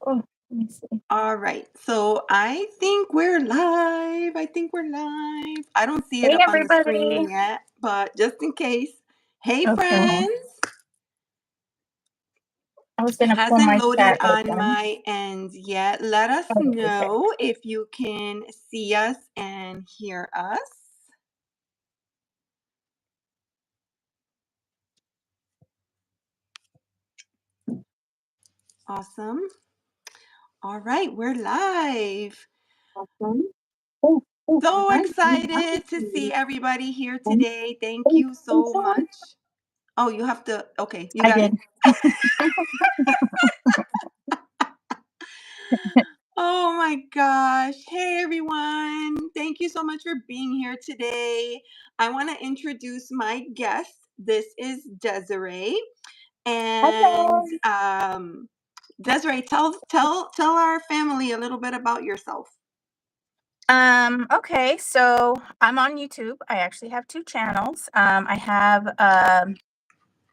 Oh, let me see. All right. So I think we're live. I think we're live. I don't see it Hey, up on the everybody. screen yet, but just in case. Hey, Okay. friends. I was It gonna pull hasn't my loaded chat on open. my end yet. Let us Oh, okay. know if you can see us and hear us. Awesome. All right. We're live. Awesome. Oh, oh, So right. excited to see everybody here Oh, today. Thank oh, you I'm so sorry. much. Oh, you have to. Okay. You I got did. it? Oh my gosh. Hey everyone. Thank you so much for being here today. I want to introduce my guest. This is Dezarey. And Hello. Desiree, tell our family a little bit about yourself. Okay, so I'm on YouTube. I actually have two channels. I have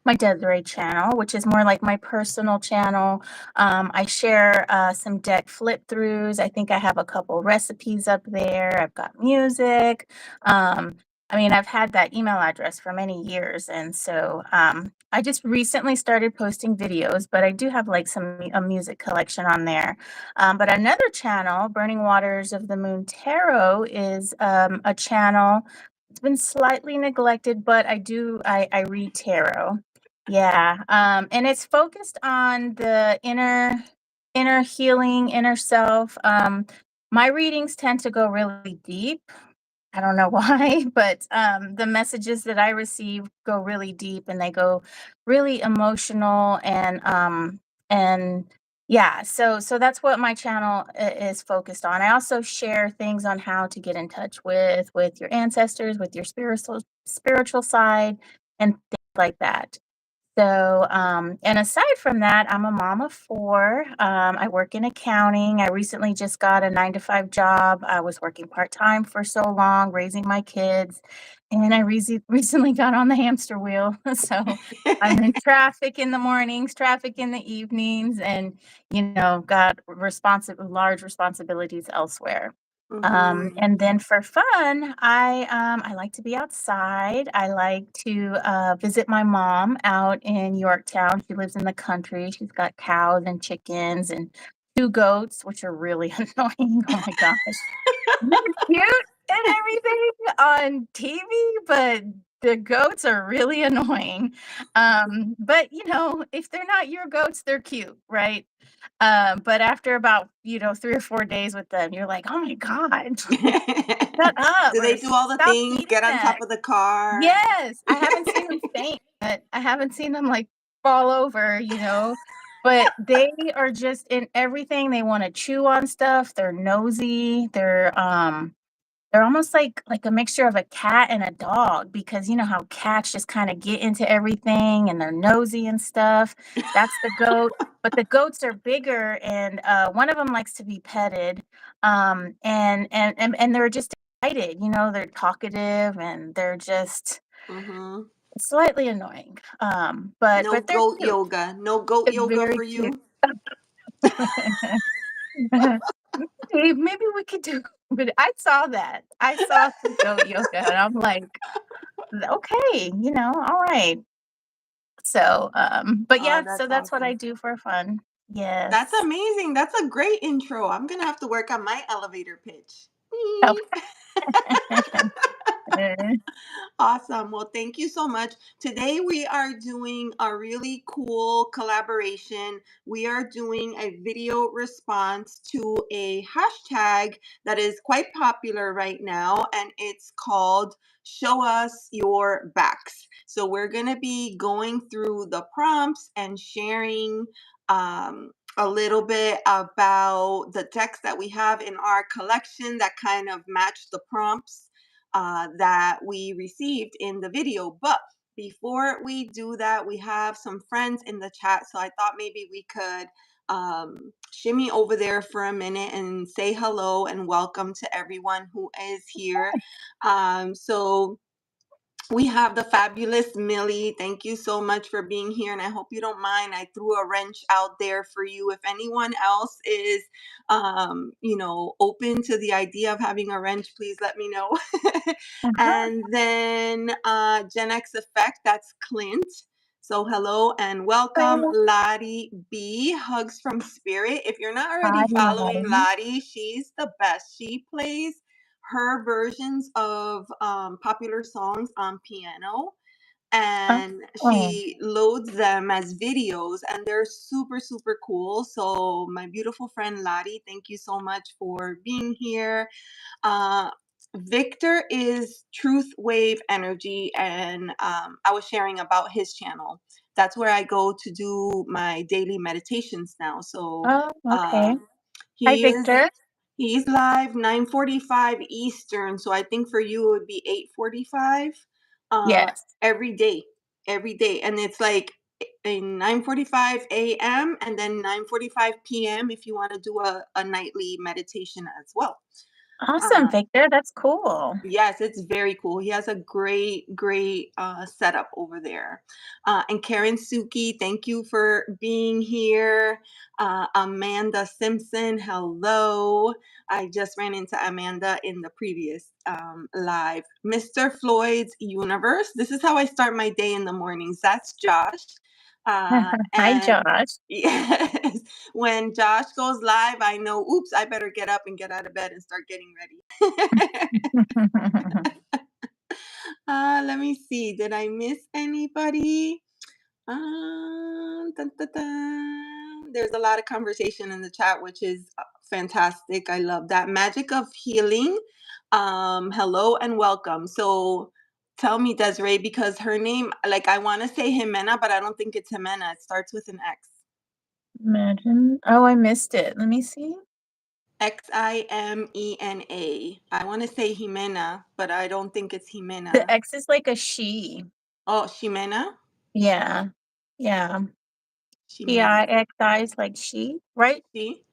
my Dezarey channel, which is more like my personal channel. I share some deck flip throughs. I think I have a couple recipes up there. I've got music. Um, I mean, I've had that email address for many years, and so I just recently started posting videos, but I do have like a music collection on there. But another channel, Burning Waters of the Moon Tarot, is a channel. It's been slightly neglected, but I read tarot. Yeah, and it's focused on the inner healing, inner self. My readings tend to go really deep. I don't know why, but the messages that I receive go really deep and they go really emotional and yeah, so that's what my channel is focused on. I also share things on how to get in touch with your ancestors, with your spiritual side and things like that. So, and aside from that, I'm a mom of four. I work in accounting. I recently just got a 9 to 5 job. I was working part time for so long, raising my kids, and I recently got on the hamster wheel. So I'm in traffic in the mornings, traffic in the evenings, and got large responsibilities elsewhere. Hmm. And then for fun, I like to be outside. I like to visit my mom out in Yorktown. She lives in the country. She's got cows and chickens and two goats, which are really annoying. Oh my gosh. They're cute and everything on TV, but the goats are really annoying. But if they're not your goats, they're cute, right? But after about 3 or 4 days with them, you're like, oh my god, shut up Do or they do all the stop things? eating Get on that. top of the car. Yes, I haven't seen them faint, but I haven't seen them like fall over. But they are just in everything. They want to chew on stuff. They're nosy. They're almost like a mixture of a cat and a dog because you know how cats just kinda get into everything and they're nosy and stuff. That's the goat, but the goats are bigger and, one of them likes to be petted, and they're just excited, they're talkative and they're just Hmm. slightly annoying, No but they're goat cute. yoga. No goat They're yoga very for cute. you. Maybe we could do but I saw that. I saw some goat yoga, and I'm like, "Okay, alright." So, but Oh, yeah, so that's that's what I awesome. do for fun. That's Yes. amazing. That's a great intro. I'm gonna have to work on my elevator pitch. Oh. Awesome. Well, thank you so much. Today we are doing a really cool collaboration. We are doing a video response to a hashtag that is quite popular right now, and it's called Show Us Your Backs. So we're going to be going through the prompts and sharing a little bit about the text that we have in our collection that kind of match the prompts that we received in the video. But before we do that, we have some friends in the chat. So I thought maybe we could shimmy over there for a minute and say hello and welcome to everyone who is here. So We have the fabulous Millie. Thank you so much for being here. And I hope you don't mind. I threw a wrench out there for you. If anyone else is, open to the idea of having a wrench, please let me know. Uh-huh. And then Gen X Effect, that's Clint. So hello and welcome, Oh, Lottie B. Hugs from Spirit. If you're not already hi, following Lottie. Lottie, she's the best. She plays her versions of popular songs on piano, and Oh, she loads them as videos, and they're super super cool. So my beautiful friend Lottie, thank you so much for being here. uh, Victor is Truth Wave Energy, and I was sharing about his channel. That's where I go to do my daily meditations now. So oh, uh, okay. Hi, he is Victor. he's live 9:45 Eastern, so I think for you it would be 8:45 Yes. every day. Every day. And it's like in 9:45 a.m. and then 9:45 p.m. if you want to do a nightly meditation as well. Awesome, Uh, Victor. That's cool. Yes, it's very cool. He has a great, great setup over there. And Karen Suki, thank you for being here. Amanda Simpson, hello. I just ran into Amanda in the previous live. Mr. Floyd's Universe. This is how I start my day in the mornings. That's Josh. Hi, And Josh. yes, when Josh goes live, I know, oops, I better get up and get out of bed and start getting ready. Let me see. Did I miss anybody? Dun, dun, dun. There's a lot of conversation in the chat, which is fantastic. I love that. Magic of healing. Hello and welcome. So tell me, Desiree, because her name, like I want to say Jimena, but I don't think it's Jimena. It starts with an X. Imagine. Oh, I missed it. Let me see. Ximena. I want to say Jimena, but I don't think it's The Jimena. X is like a she. Oh, Ximena? Yeah. Yeah. Ximena. Pixi is like she, right? See?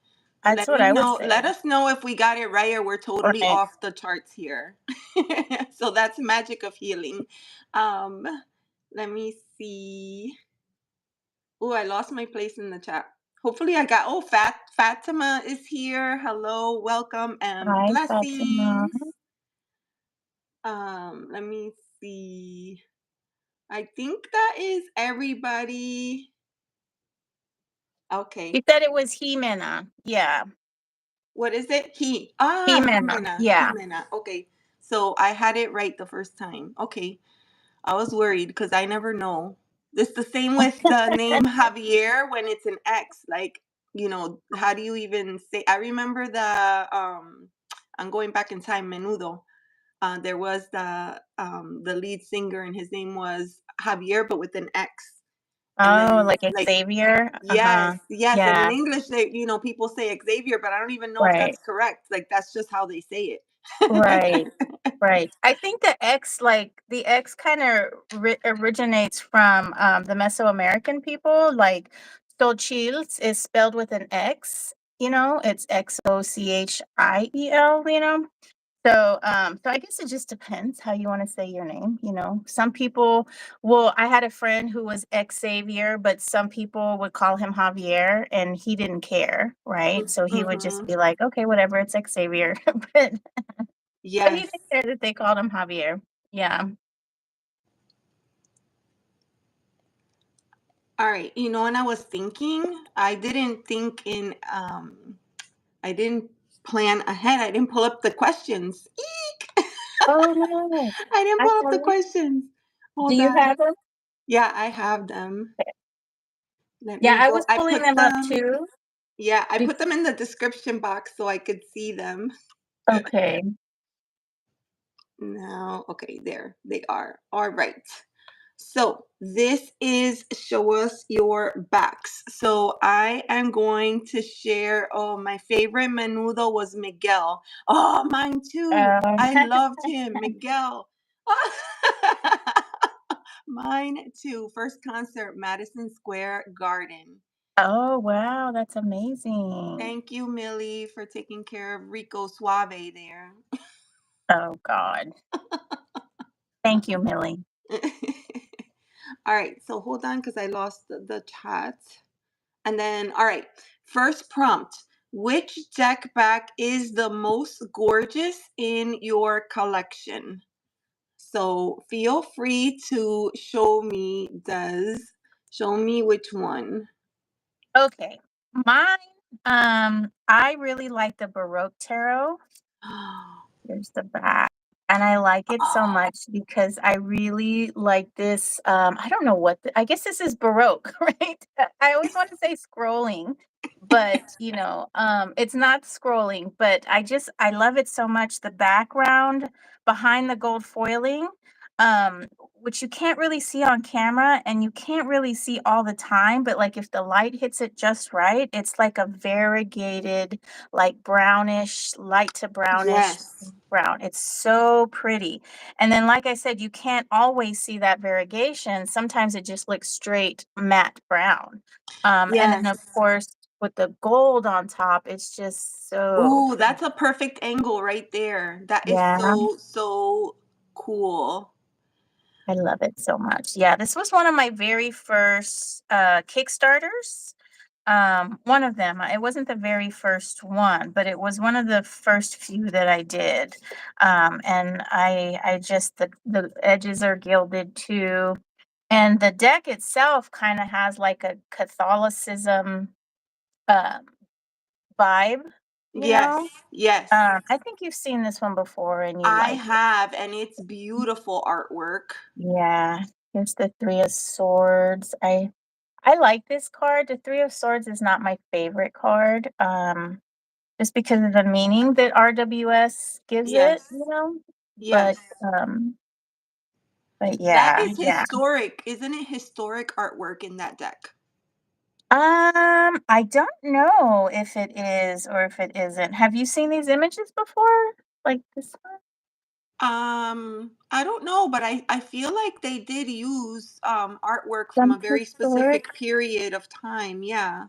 That's what I would Let say. us know if we got it right or we're totally Right. off the charts here. So that's magic of healing. Um, Let me see. Oh, I lost my place in the chat. Hopefully I got Fatima is here. Hello, welcome and Hi, Fatima. blessings. Let me see. I think that is everybody. You Okay. said it was Jimena. Yeah. What is it? Jimena. Jimena. Yeah. Jimena. Okay. So I had it right the first time. Okay. I was worried because I never know. It's the same with the name Javier when it's an X. Like, how do you even say? I remember I'm going back in time, Menudo. There was the lead singer and his name was Javier, but with an X. And Oh, then like like Xavier? yes, Uh-huh. yes. And in Yeah, English, people say Xavier, but I don't even know if right, that's correct. Like that's just how they say right, it. right. I think the X kind of originates from the Mesoamerican people. Like Xochitl is spelled with an X, it's Xochiel. So I guess it just depends how you want to say your name. Some people I had a friend who was Xavier, but some people would call him Javier and he didn't care, right? So he would just Hmm. be like, okay, whatever, it's Xavier. But he Yes. didn't care that they called him Javier. Yeah. All right. And I was thinking, I didn't plan ahead. I didn't pull up the questions. Eek! Oh no. I didn't I pull up the sorry. questions. Do Hold you on. have them? Yeah, I have them. Let Yeah, me I go. was pulling them up too. Yeah, I Be- put them in the description box so I could see them. okay. Now, okay, there they are. All right. So this is show us your backs. So I am going to share. Oh, my favorite menudo was Miguel. Oh, mine too. Um, I loved him, Miguel. Mine too. First concert, Madison Square Garden. oh wow, that's amazing. Thank you, Millie, for taking care of Rico Suave there. Oh God. Thank you, Millie. All right, so hold on because I lost the chat. And then, all right, first prompt. Which deck back is the most gorgeous in your collection? So feel free to show me, Des. Show me which one. Okay. Mine, I really like the Baroque tarot. Here's the back. And I like it so much because I really like this. I don't know what, I guess this is Baroque, right? I always want to say scrolling, but it's not scrolling, but I love it so much. The background behind the gold foiling, um, which you can't really see on camera and you can't really see all the time, but like if the light hits it just right, it's like a variegated, like brownish, light to brownish Yes. brown. It's so pretty. And then, like I said, you can't always see that variegation. Sometimes it just looks straight matte brown. And then, of Yes. course, with the gold on top, it's just so Ooh, pretty. that's a perfect angle right there. That is Yeah, so cool. I love it so much. Yeah, this was one of my very first Kickstarters. One of them. It wasn't the very first one, but it was one of the first few that I did. And I just the edges are gilded too, and the deck itself kind of has like a Catholicism um, vibe. You Yes. know, Yes. I think you've seen this one before and you I like it. have, and it's beautiful artwork. Yeah. Here's the Three of Swords. I like this card. The Three of Swords is not my favorite card. Just because of the meaning that RWS gives it, Yes. But Yes. um, but That yeah, is yeah. historic. Isn't it historic artwork in that deck? I don't know if it is or if it isn't. Have you seen these images before? Like this one? I don't know, but I feel like they did use artwork from Some a very historic. specific period of time. Yeah.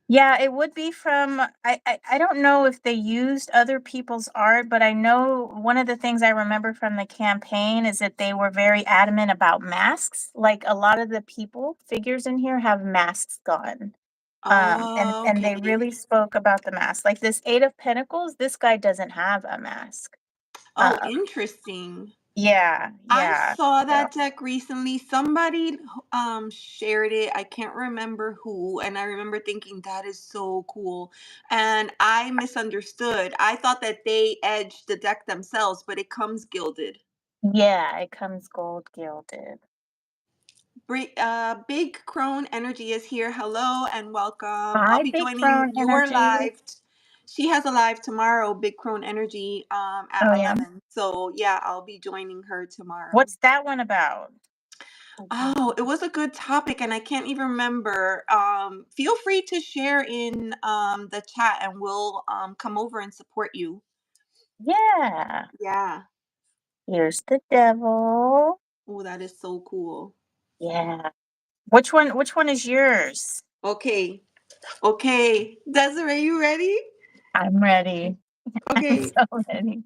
Yeah, it would be from I don't know if they used other people's art, but I know one of the things I remember from the campaign is that they were very adamant about masks. Like a lot of the people figures in here have masks on. And they Okay. really spoke about the mask. Like this 8 of Pentacles, this guy doesn't have a mask. Oh, Um, interesting. yeah, I yeah. saw So that deck recently. Somebody shared it. I can't remember who, and I remember thinking that is so cool. And I misunderstood. I thought that they edged the deck themselves, but it comes gilded. yeah, it comes gold gilded. Big Crone Energy is here. Hello and welcome. I'll Hi, be Big joining Crone your Energy. live. She has a live tomorrow, Big Crone Energy, at Oh yeah. 11. So yeah, I'll be joining her tomorrow. What's that one about? Okay. Oh, it was a good topic, and I can't even remember. Feel free to share in the chat, and we'll come over and support you. Yeah. Yeah. Here's the devil. Oh, that is so cool. Yeah. Which one is yours? Okay. Okay. Desiree, you ready? I'm ready. I'm Okay. so ready.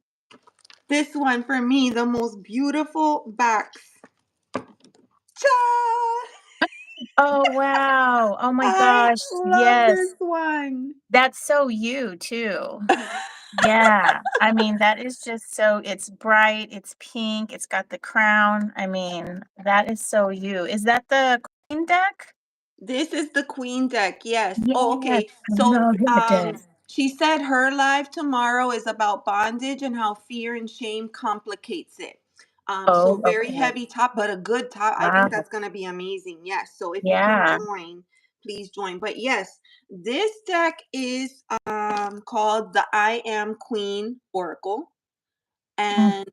This one for me, the most beautiful backs. Ta! Oh wow. Oh my I gosh. love this Yes. one. That's so you too. Yeah. I mean, that is just so it's bright, it's pink, it's got the crown. I mean, that is so you. Is that the queen deck? This is the queen deck. Yes. Oh, Yes. okay. I So, love that deck. she said her live tomorrow is about bondage and how fear and shame complicates it. So Oh, very okay. heavy top, but a good top. I think Wow. that's gonna be amazing. Yes. So if you can Yeah. join, please join. But yes, this deck is called the I Am Queen Oracle, Mm, and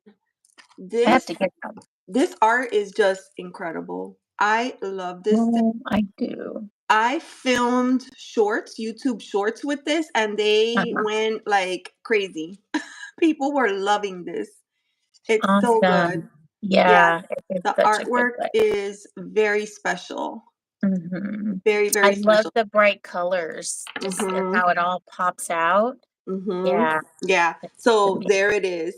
I have this to get some. this art is just incredible. I love this. Oh, I do. I filmed shorts, YouTube shorts with this, and they Uh-huh. went like crazy. People were loving this. It's so good. Awesome. Yeah. Yeah, it is The such a good artwork book. is very special. Mhm. Very, I very love special. the bright colors, just and Mhm. how it all pops out. Mhm. Yeah, Yeah. it's So amazing. there it is.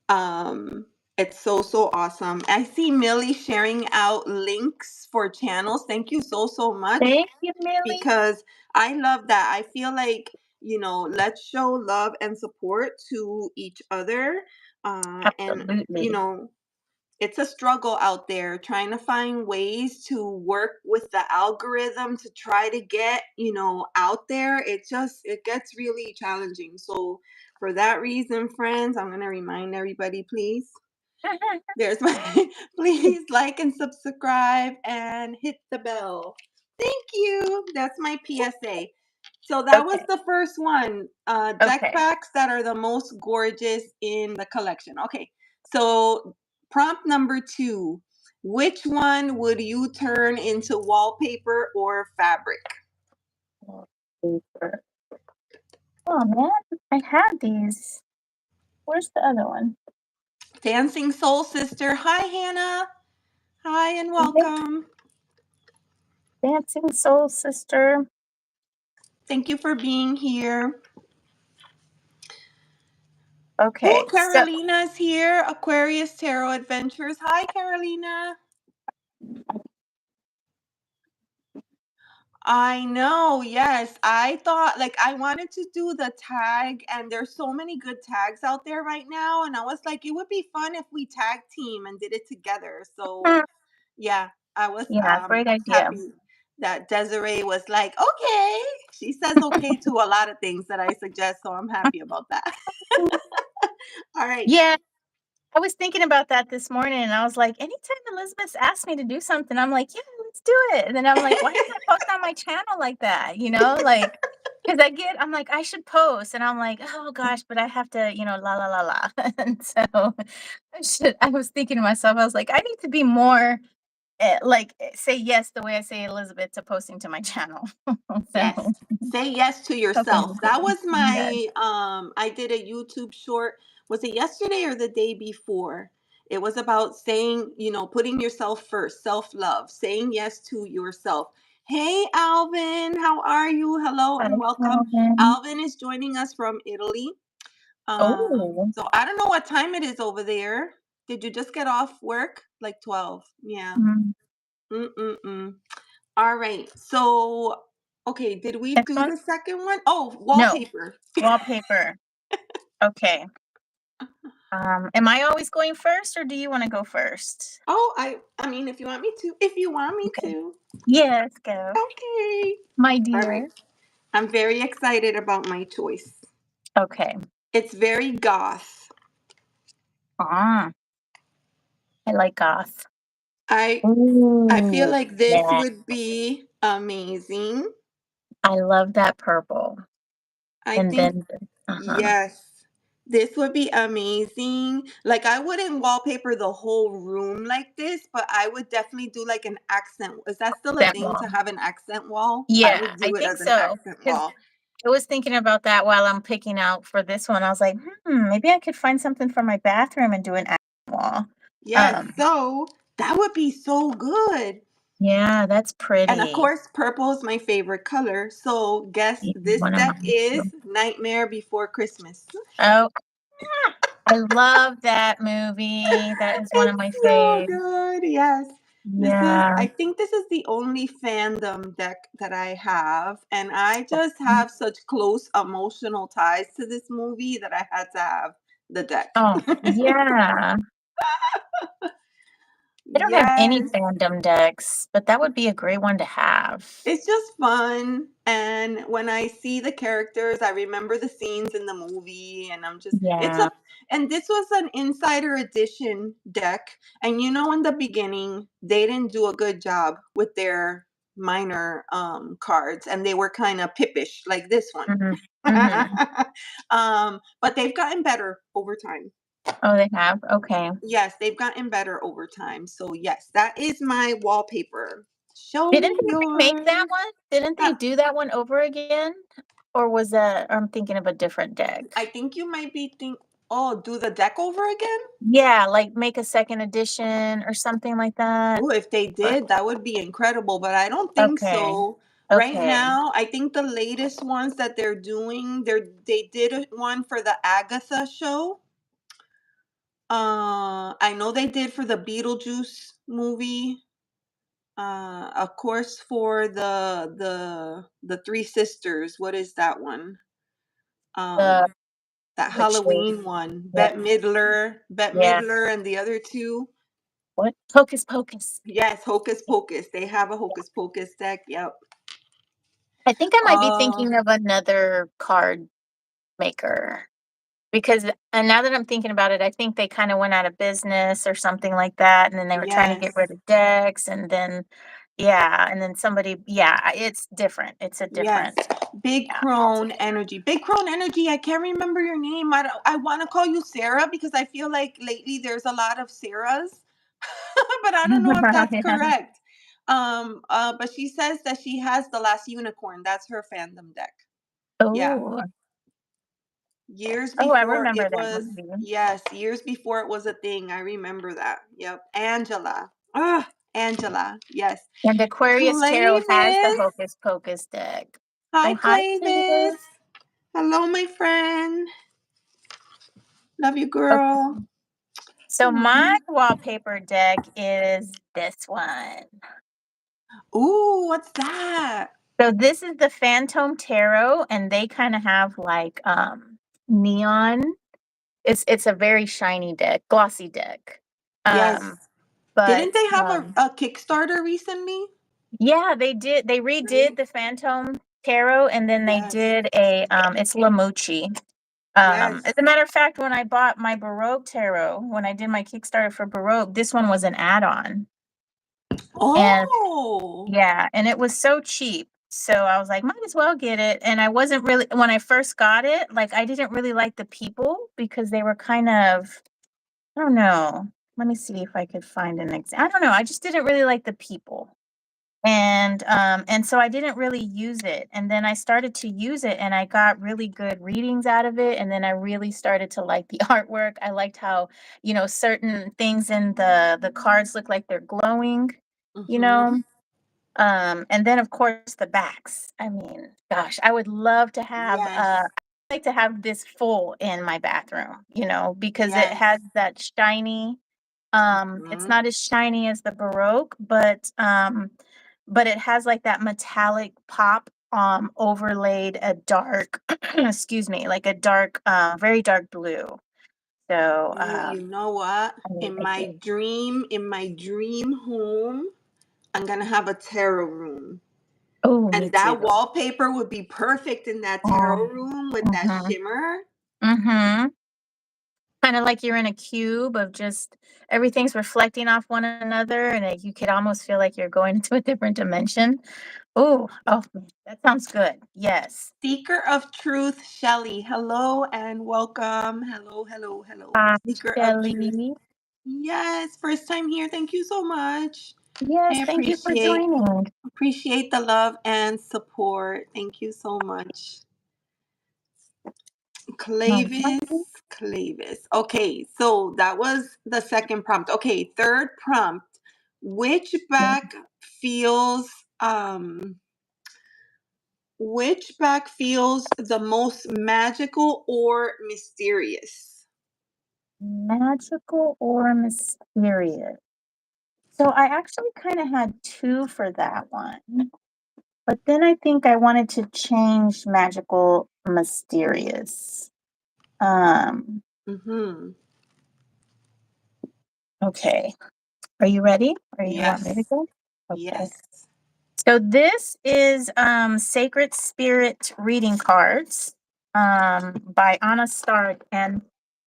Um It's so, so awesome. I see Millie sharing out links for channels. Thank you so, so much, Thank you, Millie. because I love that. I feel like, let's show love and support to each other. And, you Absolutely. know, it's a struggle out there trying to find ways to work with the algorithm to try to get, out there. It gets really challenging. So for that reason, friends, I'm going to remind everybody, please. There's my please like and subscribe and hit the bell. Thank you. That's my PSA. So that was Okay. the first one. Deck Okay. packs that are the most gorgeous in the collection. Okay. So prompt number 2. Which one would you turn into wallpaper or fabric? Wallpaper. Oh man, I had these. Where's the other one? Dancing Soul Sister. Hi, Hannah. Hi and Yep. welcome. Dancing Soul Sister. Thank you for being here. Oh, Okay, so Carolina's here. Aquarius Tarot Adventures. Hi, Carolina. I know. Yes. I thought, like, I wanted to do the tag, and there's so many good tags out there right now. And I was like, it would be fun if we tag team and did it together. So, yeah, I was yeah, great idea. happy that Dezarey was like, okay. She says okay to a lot of things that I suggest. So I'm happy about that. All right. Yeah, I was thinking about that this morning, and I was like, anytime Elizabeth asks me to do something, I'm like, yeah, let's do it. And then I'm like, why didn't I post on my channel like that? Like, because I'm like, I should post, and I'm like, oh gosh, but I have to, la la la la. And so I was thinking to myself, I was like, I need to be more say yes the way I say Elizabeth to posting to my channel. Yes. So Say yes to hoping yourself. to That do. was Yes. my I did a YouTube short. Was it yesterday or the day before? It was about saying, putting yourself first, self-love, saying yes to yourself. Hey Alvin, how are you? Hello Hi, and welcome. Calvin. Alvin is joining us from Italy. Oh. So I don't know what time it is over there. Did you just get off work? Like 12. Yeah. Mm. Mm-mm-mm. All right. So, okay, did we Next do one? the second one? Oh, No. wallpaper. Wallpaper. Okay. Am I always going first, or do you wanna go first? Oh, I mean, if you want me to, if you want me Okay. to. Yes, go. Okay. My All right. dear. I'm very excited about my choice. Okay. It's very goth. Ah, I like goth. I feel Ooh, like this yeah. would be amazing. I love that purple. I And think then uh-huh. yes. This would be amazing. Like I wouldn't wallpaper the whole room like this, but I would definitely do like an accent. Is that still a That thing wall. to have an accent wall? I Yeah, would I do it think as an so. accent 'Cause wall. I was thinking about that while I'm picking out for this one. I was like, maybe I could find something for my bathroom and do an accent wall. Yes, Um, so that would be so good. yeah, that's And of pretty. course, purple is my favorite color. So guess Yeah, this one of deck mine too. is Nightmare Before Christmas. Oh, I love that movie. That is one of my It's so faves. good. Yes. Yeah. I think this is the only fandom deck that I have. And I just have such close emotional ties to this movie that I had to have the deck. Oh, yeah. I don't have any Yes. fandom decks, but that would be a great one to have. It's just fun. And when I see the characters, I remember the scenes in the movie. And Yeah. and this was an insider edition deck. And in the beginning, they didn't do a good job with their minor cards. And they were kind of pippish, like this one. Mhm. Mhm. But they've gotten better over time. Oh, they have? Okay. Yes, they've gotten better over time. So, yes, that is my wallpaper. Show Didn't me they remake that yours. one? Didn't they Huh. do that one over again? Or was that I'm thinking of a different I deck. think you might be oh, do the deck over again? Yeah, like make a second edition or something like that? Oh, if they Or did, that would be incredible, but I don't think okay. so. Right Okay. now, I think the latest ones that they're doing, they did one for the Agatha show. I know they did for the Beetlejuice movie. Of course, for the Three Sisters. What is that one? The Um, that which is Halloween one. yep, Bette yeah. Midler, and the other two. What? Hocus Pocus. Yes, Hocus Pocus. They have a Hocus Pocus deck. Yep. I think I might be Uh, thinking of another card maker because and now that I'm thinking about it, I think they kind of went out of business or something like that, and then they were trying to get yes, rid of decks, and then yeah, and then somebody yeah, it's different. It's a yes. different Big yeah, Crone altogether. Energy. Big Crone Energy. I can't remember your name. I want to call you Sarah because I feel like lately there's a lot of Sarahs, but I don't know if that's Yeah. correct. But she says that she has the last unicorn. That's her fandom deck. Yeah. Oh, Years oh, I before remember it that was, movie. yes, years before it was a thing. I remember that. Yep. Angela. Ah, Angela. Yes. And Aquarius Tarot has the Clavis. Hocus Pocus deck. Hi, Say hi, Clavis. David. Hello, my friend. Love you, Okay. girl. So my Mhm. wallpaper deck is this one. Ooh, what's that? So this is the Phantom Tarot, and they kind of have like neon. It's a very shiny deck, glossy deck. Yes. Didn't But they have a Kickstarter recently? yeah, they did. They redid Right? the Phantom Tarot, and then they Yes. did a it's Lamucci. Yes. As a matter of fact, when I bought my Baroque tarot, when I did my Kickstarter for Baroque, this one was an add-on. And Oh. yeah, and it was so cheap. So I was like, might as well get it. And I wasn't really when I first got it, like I didn't really like the people because they were kind of, I don't know. Let me see if I could find an example. I don't know. I just didn't really like the people. And so I didn't really use it. And then I started to use it and I got really good readings out of it. And then I really started to like the artwork. I liked how, certain things in the cards look like they're glowing, you Mm-hmm. know. And then of course the backs. I mean, gosh, I would love to have Yes. I'd like to have this full in my bathroom, because it Yes. has that shiny it's Mhm. not as shiny as the Baroque, but it has like that metallic pop overlaid a dark excuse me, like a dark very dark blue. So Ooh, you know what? I really In like my it. dream home, I'm gonna have a tarot room. Oh, me And too. that wallpaper would be perfect in that tarot Oh, room with that mm-hmm. shimmer. Mm-hmm. Kind of like you're in a cube of just everything's reflecting off one another, and you could almost feel like you're going into a different dimension. Oh, that sounds good. Yes. Seeker of Truth, Shelly. Hello and welcome. Hello, hello, hello. Hi, Seeker of Truth. Shelly. Yes, first time here. Thank you so much. I Yes, thank you for joining. appreciate the love and support. Thank you so much. Mhm. Clavis. Okay, so that was the second prompt. Okay, third prompt. Which back feels which back feels the most magical or mysterious? Magical or mysterious? So I actually kind of had two for that one, but then I think I wanted to change magical mysterious. Um, Mhm. okay. Are you ready? Or you want me to Yes. go? Okay. Yes. So this is Sacred Spirit reading cards by Anna Stark, and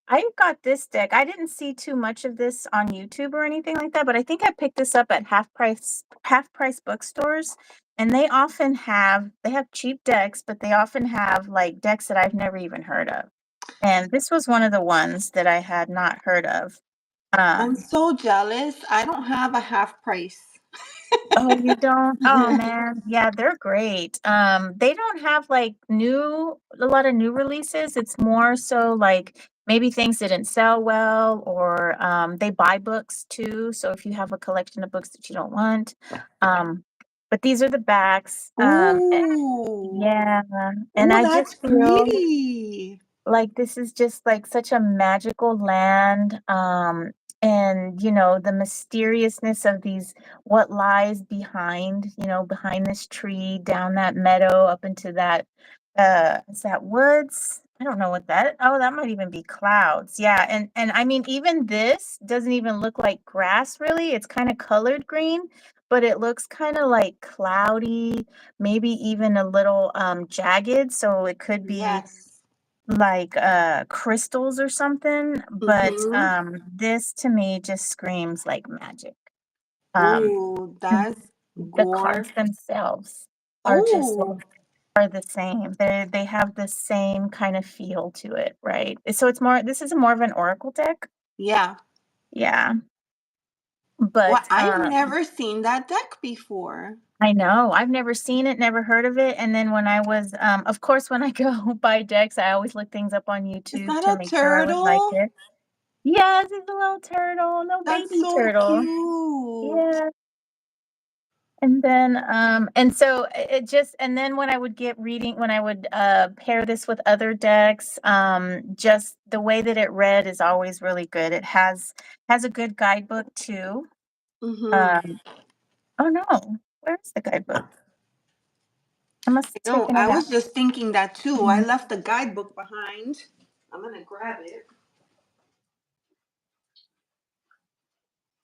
I got this deck. I didn't see too much of this on YouTube or anything like that, but I think I picked this up at half price bookstores, and they have cheap decks, but they often have like decks that I've never even heard of. And this was one of the ones that I had not heard of. I'm Um, so jealous. I don't have a half price. Oh, you don't? Oh, man. Yeah, they're great. They don't have like a lot of new releases. It's more so like maybe things didn't sell well or they buy books too. So if you have a collection of books that you don't want, um, but these are the backs. Ooh. Yeah, and Ooh, I that's just feel pretty. like, this is just, like, such a magical land, and, the mysteriousness of these what lies behind, behind this tree, down that meadow, up into that, is that woods? I don't know what that oh, that might even be clouds, yeah, and I mean, even this doesn't even look like grass really, it's kinda colored green, but it looks kinda, like, cloudy, maybe even a little, jagged, so it could be Yes. like, crystals or something, but, Mm-hmm. this to me just screams like magic. Um, Ooh, and that's the gore. cards themselves are just Oh, like are the same. They have the same kind of feel to it, right? So it's more this is more of an oracle deck. yeah. Yeah, Well, but, I've never seen that deck before. I know, I've never seen it, never heard of it, and then when I was, of course, when I go buy decks, I always look things up on Is YouTube that to a make sure I would like turtle? it. Yes, it's a little turtle, no That's baby so turtle. cute. Yeah, and then, and so it just and then when I would get reading when I would, pair this with other decks, just the way that it read is always really good. It has a good guidebook too. Mm-hmm. Um oh, no, where's the guidebook? I must I have know. taken I it was out. just thinking that too. I Mm, left the guidebook behind. I'm gonna grab it.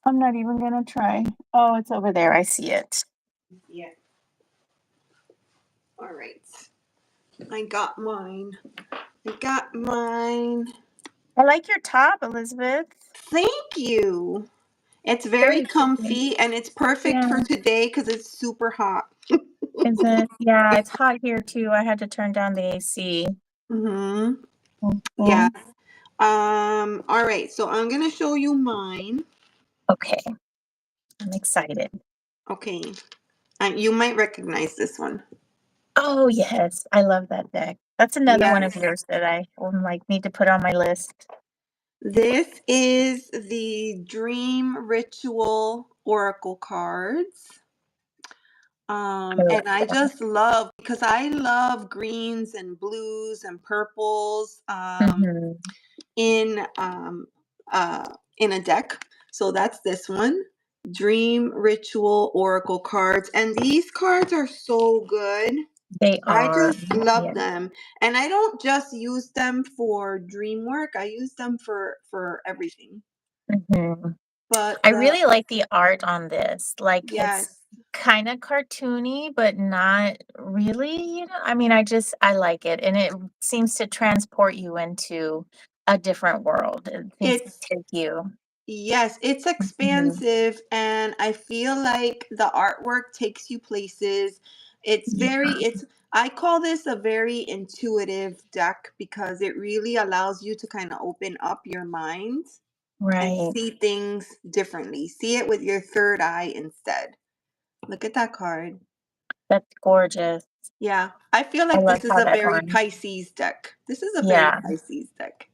I'm not even gonna try. Oh, it's over there, I see it. Yeah. All right. I got mine. I got mine. I like your top, Elizabeth. Thank you. It's very Very pretty. comfy and it's perfect Yeah. for today because it's super hot. Is it? Yeah, it's hot here too. I had to turn down the AC. Mm-hmm. Yeah. Mhm. All right. So I'm gonna show you mine. Okay, I'm excited. Okay. You might recognize this one. Oh, yes, I love that deck. That's another one of Yes. yours that I like need to put on my list. This is the Dream Ritual Oracle cards. I love And I them. just love because I love greens and blues and purples Mhm. in um in a deck. So that's this one. Dream Ritual Oracle cards. And these cards are so good. They I are, just love yeah. them. And I don't just use them for dream work. I use them for everything. Mhm. But I the really like the art on this, like, it's yes, kinda cartoony, but not really, I mean, I like it, and it seems to transport you into a different world. It seems to it's take you. yes, it's Mhm. expansive and I feel like the artwork takes you places. Yeah, It's I call this a very intuitive deck because it really allows you to kind of open up your mind and right. see things differently. See it with your third eye instead. Look at that card. That's gorgeous. Yeah, I feel I like love this is how a that very one Pisces deck. This is a very yeah. Pisces deck.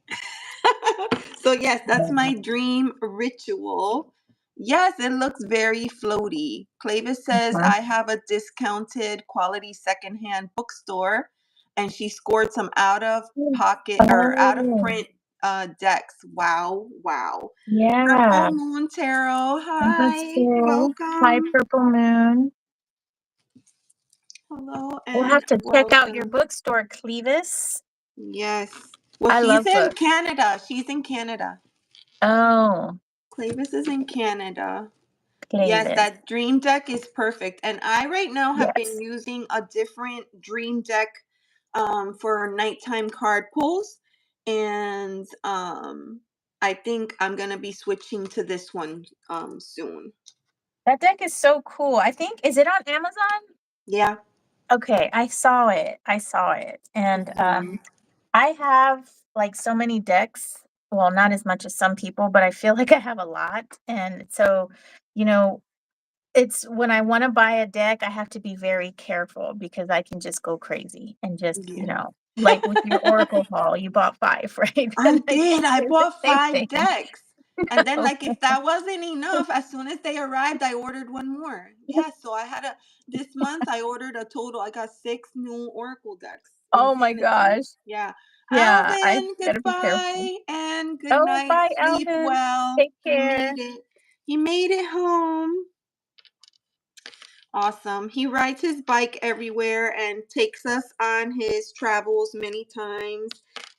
So yes, that's Yeah. my dream ritual. Yes, it looks very floaty. Clavis says Mhm. I have a discounted quality secondhand bookstore, and she scored some out of Mm. pocket or out of Oh, print decks. Wow, wow. Purple yeah. Moon Tarot. That's Hi, cool. Hi, welcome. Purple Moon. Hello We'll and have to check out your welcome. bookstore, Clevis. Yes. Well, I she's love in books. Canada. She's in Canada. Oh, Clavis is in Canada. Yes, Clevis. that dream deck is perfect. And I right now have been Yes. using a different dream deck for nighttime card pulls. And I think I'm gonna be switching to this one soon. That deck is so cool. I think is it on Amazon? Yeah. Okay, I saw it. I saw it. And Mhm. I have like so many decks. Well, not as much as some people, but I feel like I have a lot. And so, you know, it's when I wanna buy a deck, I have to be very careful because I can just go crazy and just, Yeah. like with your Oracle haul, you bought 5, right? I And I did. can I do the bought same 5 thing. decks. And then, No. like, if that wasn't enough, as soon as they arrived, I ordered one more. Yeah, so this month I ordered a total, I got 6 new Oracle decks in Oh my Canada. gosh. Yeah. Yeah, I Alvin, gotta be careful. goodbye and good Oh, night. bye, Sleep Alvin. well. Take He care. made it. He made it home. Awesome. He rides his bike everywhere and takes us on his travels many times.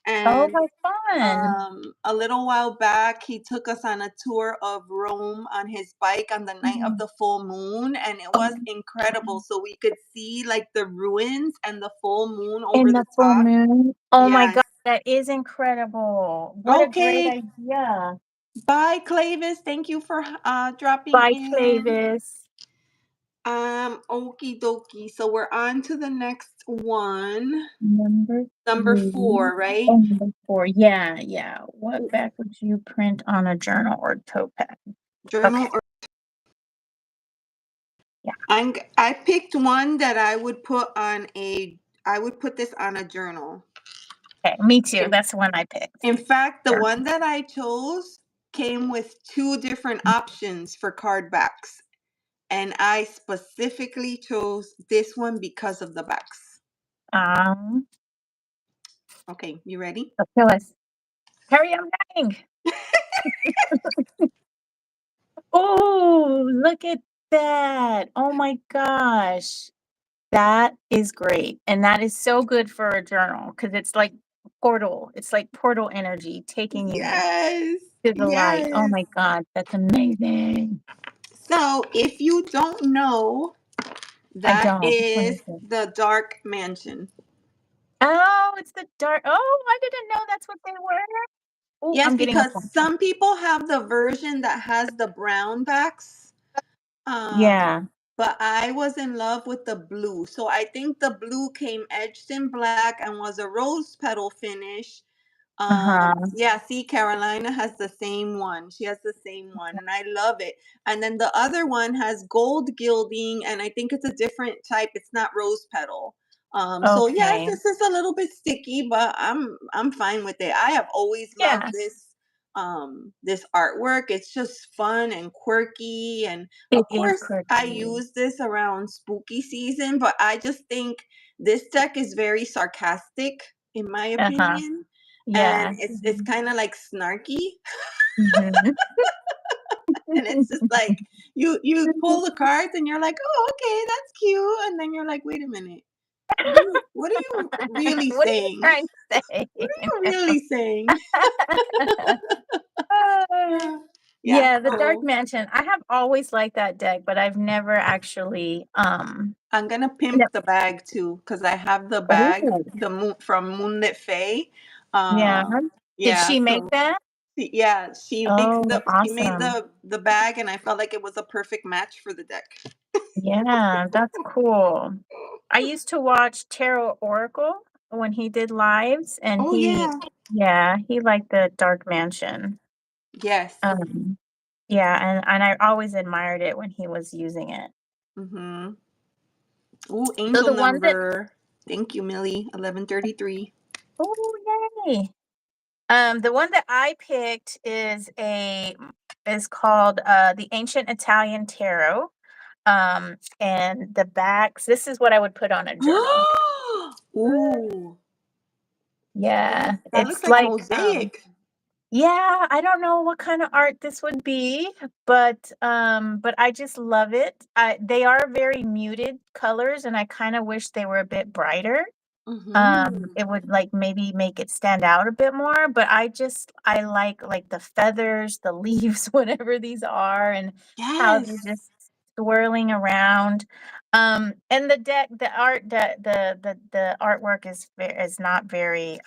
Oh, And how fun. a little while back, he took us on a tour of Rome on his bike on the night of Mhm. the full moon, and it was Oh, incredible. So we could see like the ruins and the full moon over in the the full top. moon? Oh my Yes. god, that is incredible. What a great Okay. idea. Bye, Clavis. Thank you for dropping Bye, in. Clavis. Okie dokie. So we're on to the next one. Number Number 3. 4, right? Oh, number 4. Yeah, yeah. What back would you print on a journal or tote bag? Journal Okay, or yeah. I picked one that I would put this on a journal. Okay, me too. In, That's the one I picked. in fact, the Journal. one that I chose came with 2 different options for card backs, and I specifically chose this one because of the backs. Um, Okay, you ready? so kill us. Hurry, I'm dying. Oh, look at that. Oh my gosh. That is great. And that is so good for a journal because it's like portal. It's like portal energy taking you Yes. to the light. Oh Yes. my god, that's amazing. So, if you don't know, I that don't. What is is it? the Dark Mansion. Oh, it's the dark. Oh, I didn't know that's what they were. Oh, Yes, I'm getting a because phone call. some people have the version that has the brown backs. Yeah. But I was in love with the blue. So I think the blue came edged in black and was a rose petal finish. Uh-huh. Yeah, see, Carolina has the same one. She has the same one, and I love it. And then the other one has gold gilding, and I think it's a different type. It's not rose petal. So yes, Okay. this is a little bit sticky, but I'm fine with it. I have always loved Yeah, this artwork. It's just fun and quirky, and it of is course I quirky. use this around spooky season, but I just think this deck is very sarcastic in my Uh-huh. opinion, and Yeah. it's kind of like snarky, Mhm. and it's just like you pull the cards and you're like, oh, okay, that's cute, and then you're like, wait a minute, what are you really What are you saying? trying to say? What are you really saying? Uh, Yeah, yeah, the Dark so Mansion. I have always liked that deck, but I've never actually, I'm gonna no. pimp the bag too because I have the bag, Oh, the moon from Moonlit Faye. yeah. Did Yeah, she make so that? yeah, Oh, she made awesome. the bag, and I felt like it was a perfect match for the deck. Yeah, that's cool. I used to watch Tarot Oracle when he did lives, and Oh yeah, yeah, he liked the Dark Mansion. yes. Um, yeah, and I always admired it when he was using it. Mm-hmm. Ooh, So angel the one that number. Thank you, Millie. 1133. oh, yay. The one that I picked is called the Ancient Italian Tarot. And the backs, this is what I would put on a journal. Ooh, Yeah, that looks it's like like mosaic. yeah, I don't know what kind of art this would be, but I just love it. They are very muted colors and I kind of wish they were a bit brighter. Mm-hmm. It would, like, maybe make it stand out a bit more, but I like, the feathers, the leaves, whatever these are, and how they're Yes. just swirling around. And the art the artwork is not very,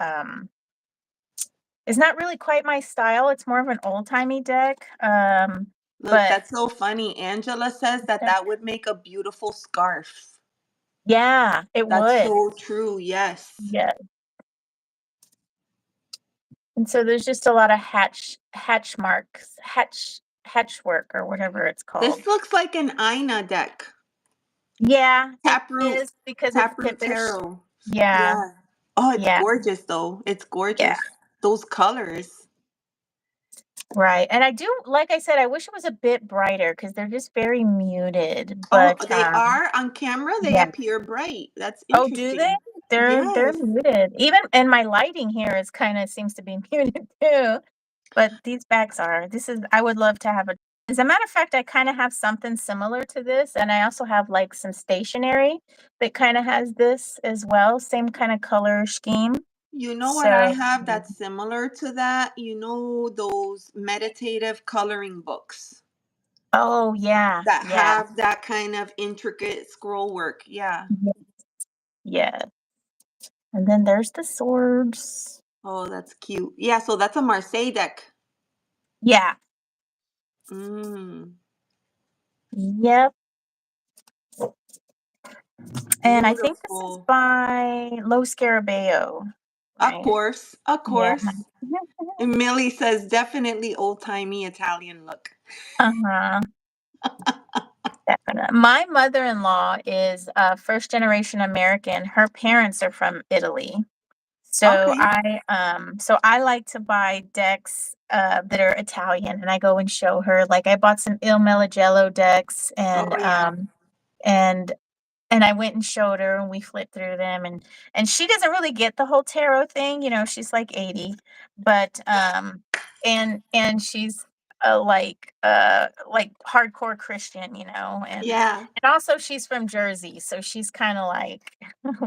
it's not really quite my style, it's more of an old-timey deck, Look, but that's so funny. Angela says that that would make a beautiful scarf. yeah, it That's would. so true. Yes. Yeah. And so there's just a lot of hatch marks, hatch work or whatever it's This called. looks like an Ina deck. Yeah, it Taproot. is because it's Taproot there's tarot. yeah, Yeah. Oh, it's yeah, gorgeous though. It's yeah, gorgeous. Those colors. right. And I do, like I said, I wish it was a bit brighter because 'cause they're just very muted, Oh, but, they are on camera. They yeah. appear bright. That's Oh, do they? interesting. They're Yes. muted. Even and my lighting here is kinda seems to be muted too, but these bags are. This is I would love to have a as a matter of fact, I kinda have something similar to this, and I also have, like, some stationery that kinda has this as well, same kinda color scheme. You know what I So have that's similar to that? You know those meditative coloring books oh, yeah, that yeah. have that kind of intricate scroll work. Yeah. Ye yeah, and then there's the swords. Oh, that's cute. Yeah, so that's a Marseille deck. Yeah, Mm, yep, and I think this is beautiful. by Lo Scarabeo, Of right? course, of Yeah. course. And Millie says definitely old-timey Italian look. Uh-huh, definite my mother-in-law is, first generation American, her parents are from Italy. Okay. So I like to buy decks, that are Italian, and I go and show her, like, I bought some Il Melegello decks Oh yeah. and and I went and showed her, and we flipped through them, and she doesn't really get the whole tarot thing, she's, like, 80, but, and she's, like, hardcore Christian, Yeah. and also she's from Jersey, so she's kinda like,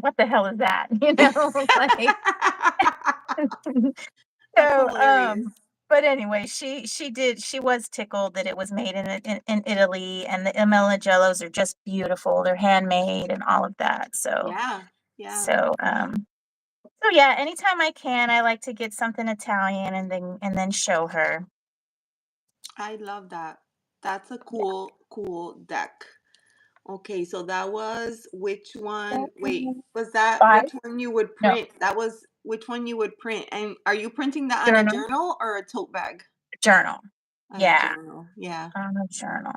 "What the hell is that?" You know? Like That's so, hilarious. but anyway, she was tickled that it was made in Italy, and the Jellos are just beautiful, they're handmade and all of that, Yeah. Yeah. so, um so yeah, anytime I can, I like to get something Italian and then show her. I love that. That's a Yeah. cool deck. Okay, so that was which one? Wait, Mhm. was that 5? which one you would No, print? That was which one you would print. And are you printing that on a journal? journal or a tote bag? Journal. On a Yeah, journal. Yeah. on a journal.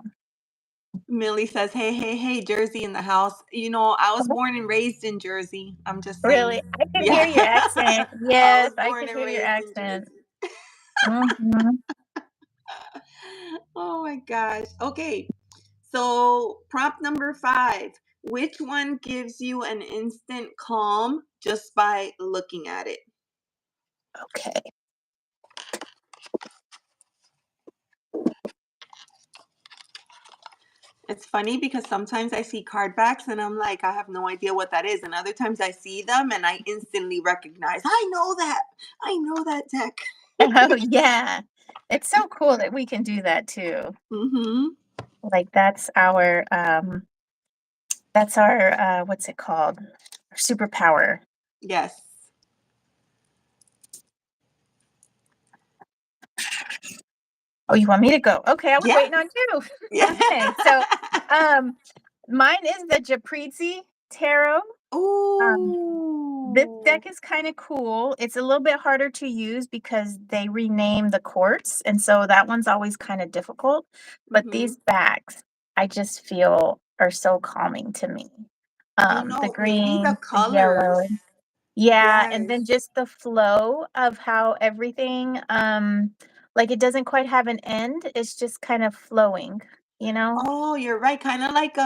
Millie says, "Hey, hey, hey, Jersey in the house." You know, I was Mhm. born and raised in Jersey. I'm just Really? saying. I could hear Yeah. your accent. I Yes, was I born could and hear your raised in accent. Jersey. Mhm. Oh my gosh. Okay. So, prompt number 5. Which one gives you an instant calm just by looking at it? Okay. It's funny because sometimes I see card backs and I'm like, I have no idea what that is. And other times I see them and I instantly recognize, I know that. I know that deck. Oh, yeah. It's so cool that we can do that too. Mm-hmm. Like, that's our, what's it called? Our superpower. Yes. Oh, you want me to go? Okay, I was Yeah. waiting on you. Yeah. Okay, so, um, mine is the Japrizi Tarot. Um This Ooh. deck is kinda cool. It's a little bit harder to use because they rename the quartz, and so that one's always kinda difficult, but Mm-hmm. these bags, I just feel are so calming to me. I The know. Maybe the green, the colors. yellow. Yeah, and then Yes. just the flow of how everything, like, it doesn't quite have an end, it's just kind of flowing, you know? Oh, you're right. Kind of like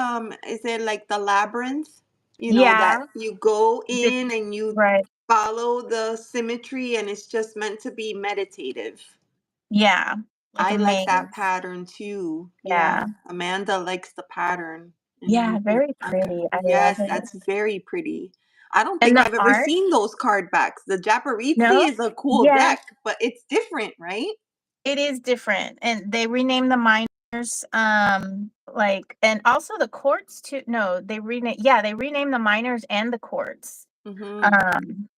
is it like the labyrinth? You know, that Yeah, you go the in and you right. follow the symmetry and it's just meant to be meditative. Yeah, like a I like that maze. pattern too. Yeah. Yeah, Amanda likes the pattern. Yeah, And very pretty, I love yes, it. that's very pretty. I don't And think the I've ever art seen those card backs. The no? Japarizzi is a cool Yeah, deck, but it's different, right? it is different, and they renamed the miners, like and also the courts too no, they renamed the miners and the courts. Mm-hmm. Um,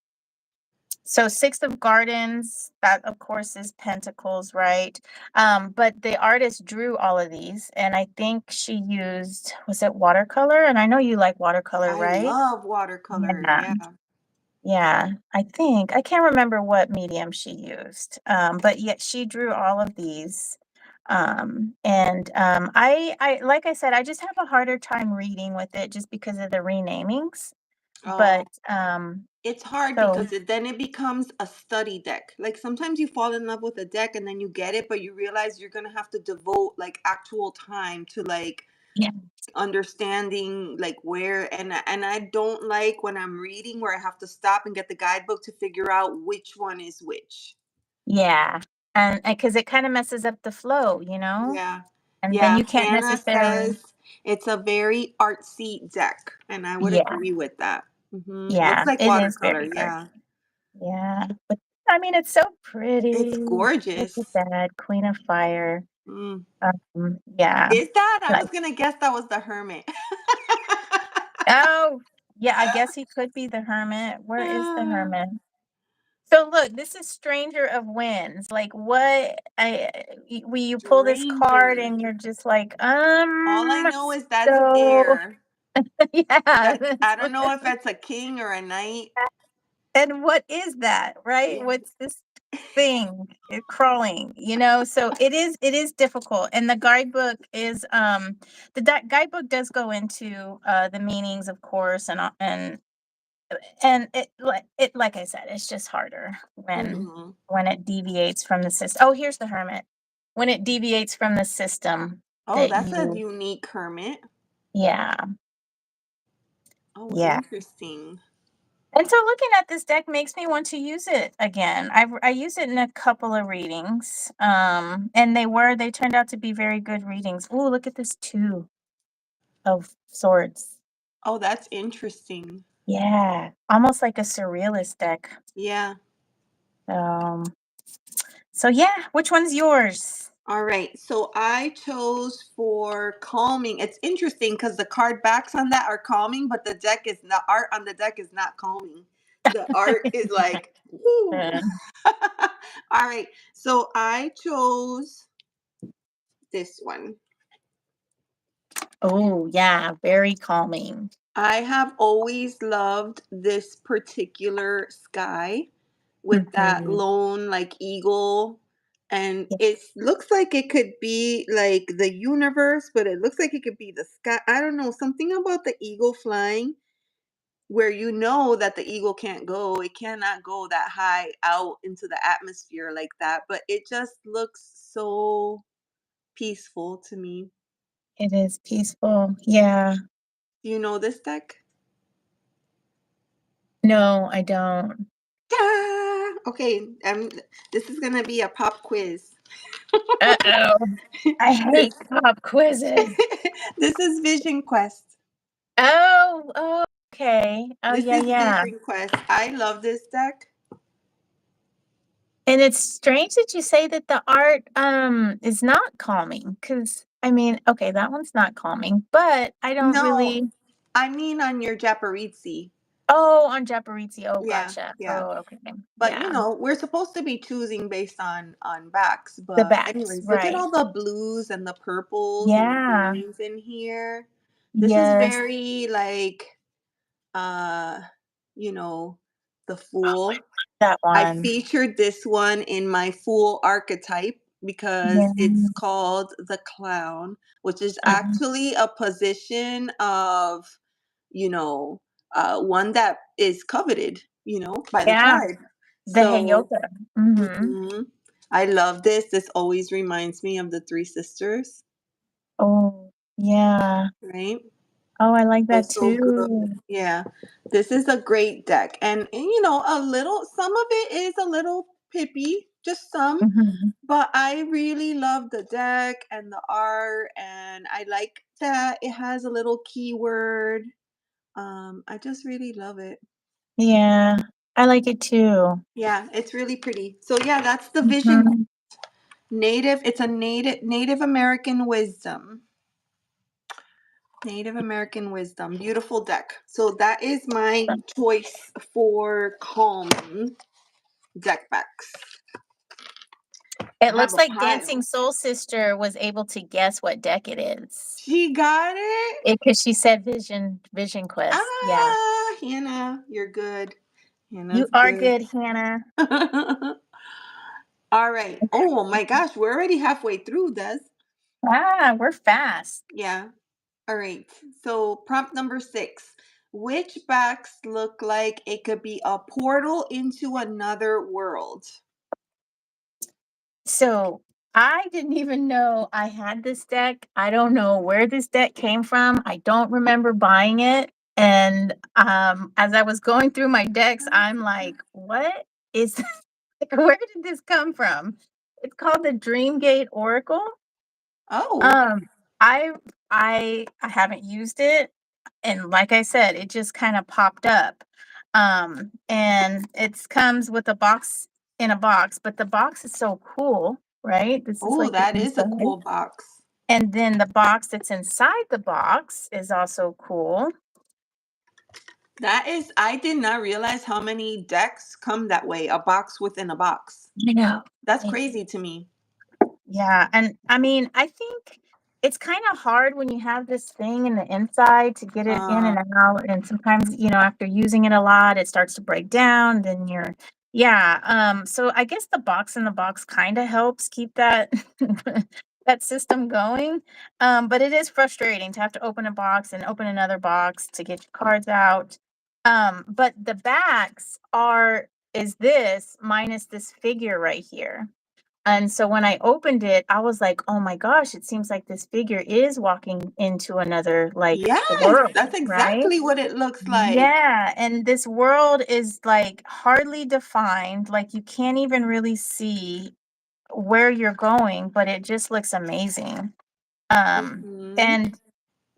so 6 of Gardens, that, of course, is Pentacles, right? But the artist drew all of these, and I think she used was it watercolor? And I know you like watercolor, I right? love watercolor. Yeah. Yeah. Yeah, I can't remember what medium she used, but yet she drew all of these. I like I said, I just have a harder time reading with it just because of the renamings. Oh, But it's hard so because then it becomes a study deck. Like sometimes you fall in love with a deck and then you get it, but you realize you're gonna have to devote like actual time to like Yeah. understanding like where, and I don't like when I'm reading where I have to stop and get the guidebook to figure out which one is which. Yeah. And because it kinda messes up the flow, you know? Yeah. And then Yeah, you can't Hannah necessarily. says it's a very artsy deck, and I would Yeah, agree with that. Looks yeah, like it is watercolor, very yeah. artsy. Yeah, but, I mean, it's so It's pretty. Look gorgeous. at that, Queen of Fire. Mm. Yeah, Is that? I like was gonna guess that was the Hermit. oh, yeah, I guess he could be the Hermit. Where is the Ah, Hermit? So look, this is Stranger of Winds, like, what when you pull this card stranger. and you're just like, All I know is that's so air. yeah, That that's I don't what know if that's a king or a knight. and what is that, right? Yeah. What's this thing crawling, you know? So it is difficult. And the guidebook is guidebook does go into the meanings, of course, and it like I said, it's just harder Mhm. when it deviates from the system. Oh, here's the Hermit. When it deviates from the system Oh, that that's a you unique hermit. yeah, Oh, yeah. interesting. And so looking at this deck makes me want to use it again. I use it in a couple of readings. And they turned out to be very good readings. Ooh, look at this 2 of swords. Oh, that's interesting. Yeah, almost like a surrealist deck. Yeah. Um, so yeah, which one's yours? All right. So I chose for calming. It's interesting because the card backs on that are calming, but the art on the deck is not calming. The art is like, woo. Uh, All right. So I chose this one. oh yeah, very calming. I have always loved this particular sky with that Mhm. lone like eagle, and Yeah, it looks like it could be like the universe, but it looks like it could be the sky. I don't know, something about the eagle flying where you know that the eagle can't go, it cannot go that high out into the atmosphere like that, but it just looks so peaceful to me. it is peaceful. Yeah. Do you know this deck? No, I don't. Yeah. Okay, this is gonna be a pop quiz. Uh-oh. I this hate pop quizzes. this is Vision Quest. Oh, oh, okay. Oh, This yeah, is yeah. Vision Quest. I love this deck. And it's strange that you say that the art, is not calming, because I mean, okay, that one's not calming, but I don't No, really. I mean on your Japaritsi. Oh, on Japaritsi. Oh, Yeah, gotcha. yeah. Oh, okay. But you Yeah. know, we're supposed to be choosing based on backs. The But backs, anyways, look at right. all the blues and the purples and the Yeah. greens in here. This is Yes. very like uh, you know, the Oh, Fool. that I one. featured this one in my Fool archetype because Yeah. it's called the Clown, which is Mhm. actually a position of, you know, one that is coveted, by the Yeah. tribe. The So, Heyoka. Mhm. mhm, I love this. This always reminds me of the Three Sisters, Oh, yeah. right? Oh, I like So that so good. too. Yeah. This is a great deck. And some of it is a little pippy, just some. Mhm. But I really love the deck and the art, and I like that it has a little keyword. I just really love it. Yeah, I like it too. Yeah, it's really pretty. So yeah, that's the Vision Mhm. Native. It's a Native American wisdom. Native American wisdom. Beautiful deck. So that is my choice for calm deck backs. It I have looks a like Dancing pile. Soul Sister was able to guess what deck it is. She got it. Because she said Vision Quest. Yeah. Ah, Hannah, you're good. You Hannah's are good. good, Hannah. All right. Oh my gosh, we're already halfway through, Des. Ah, we're fast. Yeah. All right. So prompt number 6. Which backs look like it could be a portal into another world? So I didn't even know I had this deck. I don't know where this deck came from. I don't remember buying it. And as I was going through my decks, I'm like, what is this? Where did this come from? It's called the Dreamgate Oracle. Oh, Um, I I haven't used it, and like I said, it just kinda popped up. And it's comes with a box in a box, but the box is so cool, right? This is oh, like the that is a inside, cool box. and then the box that's inside the box is also cool. That is, I did not realize how many decks come that way, a box within a box. I know. That's I crazy to me. Yeah, and I mean, I think it's kind of hard when you have this thing in the inside to get it in Uh, and out, and sometimes, after using it a lot, it starts to break down, then yeah, so I guess the box in the box kind of helps keep that that system going. But it is frustrating to have to open a box and open another box to get your cards out. But the backs are is this minus this figure right here. And so when I opened it, I was like, "Oh my gosh, it seems like this figure is walking into another, like, yes, world," that's right? exactly what it looks like. Yeah, and this world is, like, hardly defined, like, you can't even really see where you're going, but it just looks amazing. Mhm. And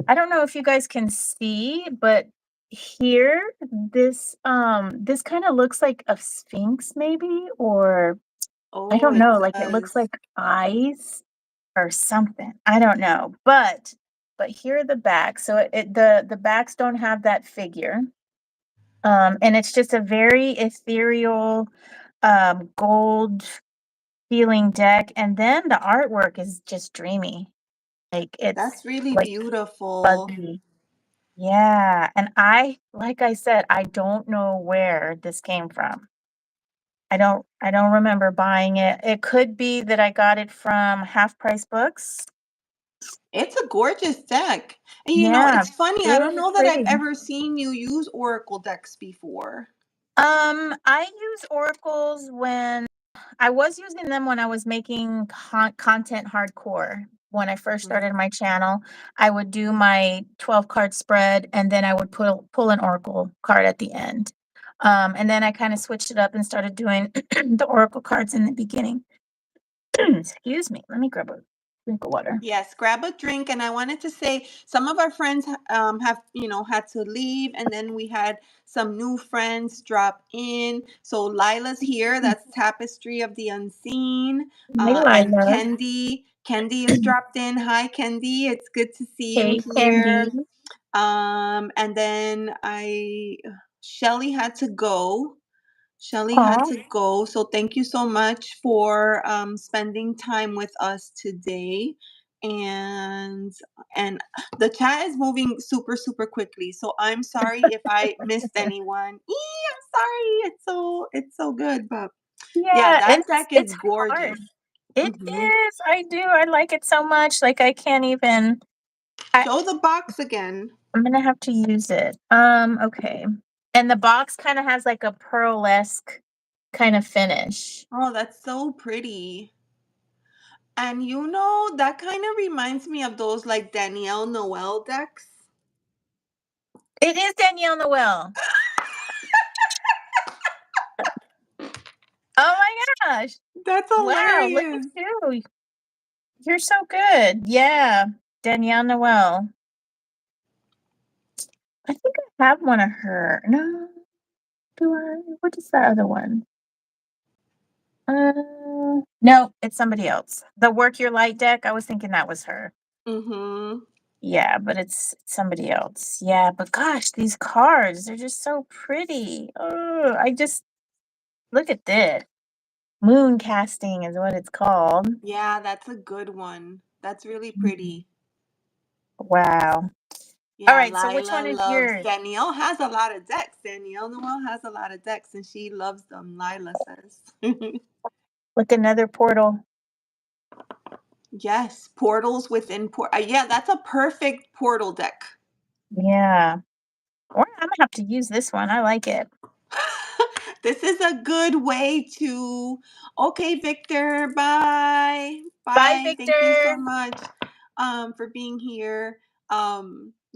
I don't know if you guys can see, but here, this kinda looks like a sphinx maybe, or I Oh, don't it know, like, it looks does. like eyes or something. I don't know, but here are the backs. So the backs don't have that figure. And it's just a very ethereal, gold feeling deck, and then the artwork is just dreamy. Like, it's, That's really like, beautiful. fuzzy. Yeah, and like I said, I don't know where this came from. I don't remember buying it. It could be that I got it from Half Price Books. It's a gorgeous deck. And Yeah, it's funny, I don't really know that I've pretty. ever seen you use Oracle decks before. I use oracles when I was using them when I was making content hardcore. When I first Mhm. started my channel, I would do my 12 card spread, and then I would pull an oracle card at the end. And then I kind of switched it up and started doing the oracle cards in the beginning. Excuse me. Let me grab a drink of water. Yes, grab a drink. And I wanted to say some of our friends have, had to leave. And then we had some new friends drop in. So Lila's here. That's Tapestry of the Unseen. Hey, And Lila. Kendi. Kendi is dropped in. Hi, Kendi. It's good to see you Hey, here. Candy. And then Shelly had to go. Shelly had Aw. to go. So thank you so much for spending time with us today. And and the chat is moving super super quickly. So I'm sorry if I missed anyone. I'm sorry. It's so good, but yeah, Yeah, that it's deck is it's gorgeous. hard. It Hmm. is, I do, I like it so much, like, I can't even I Show the box again. I'm gonna have to use it. Okay. And the box kinda has, like, a pearlesque kind of finish. Oh, that's so pretty. And that kind of reminds me of those like Danielle Noel decks. It is Danielle Noel. Oh my gosh. That's Wow, look at hilarious. you. You're so good. Yeah, Danielle Noel. I think I have one of her. No, do I? What is that other one? No, it's somebody else. The Work Your Light deck, I was thinking that was her. Mhm. Yeah, but it's somebody else. Yeah, but gosh, these cards, they're just so pretty. Oh, I just look at this. Moon casting is what it's called. Yeah, that's a good one. That's really Mhm. pretty. Wow. All Yeah, right, so which Lila one is loves yours? Danielle has a lot of decks. Danielle Noel has a lot of decks and she loves them, Lila says. Look, another portal. Yes, portals within yeah, that's a perfect portal deck. Yeah. Or I'm gonna have to use this one. I like it. This is a good way to okay, Victor, bye. Bye, Bye. Thank you so Victor. much for being here.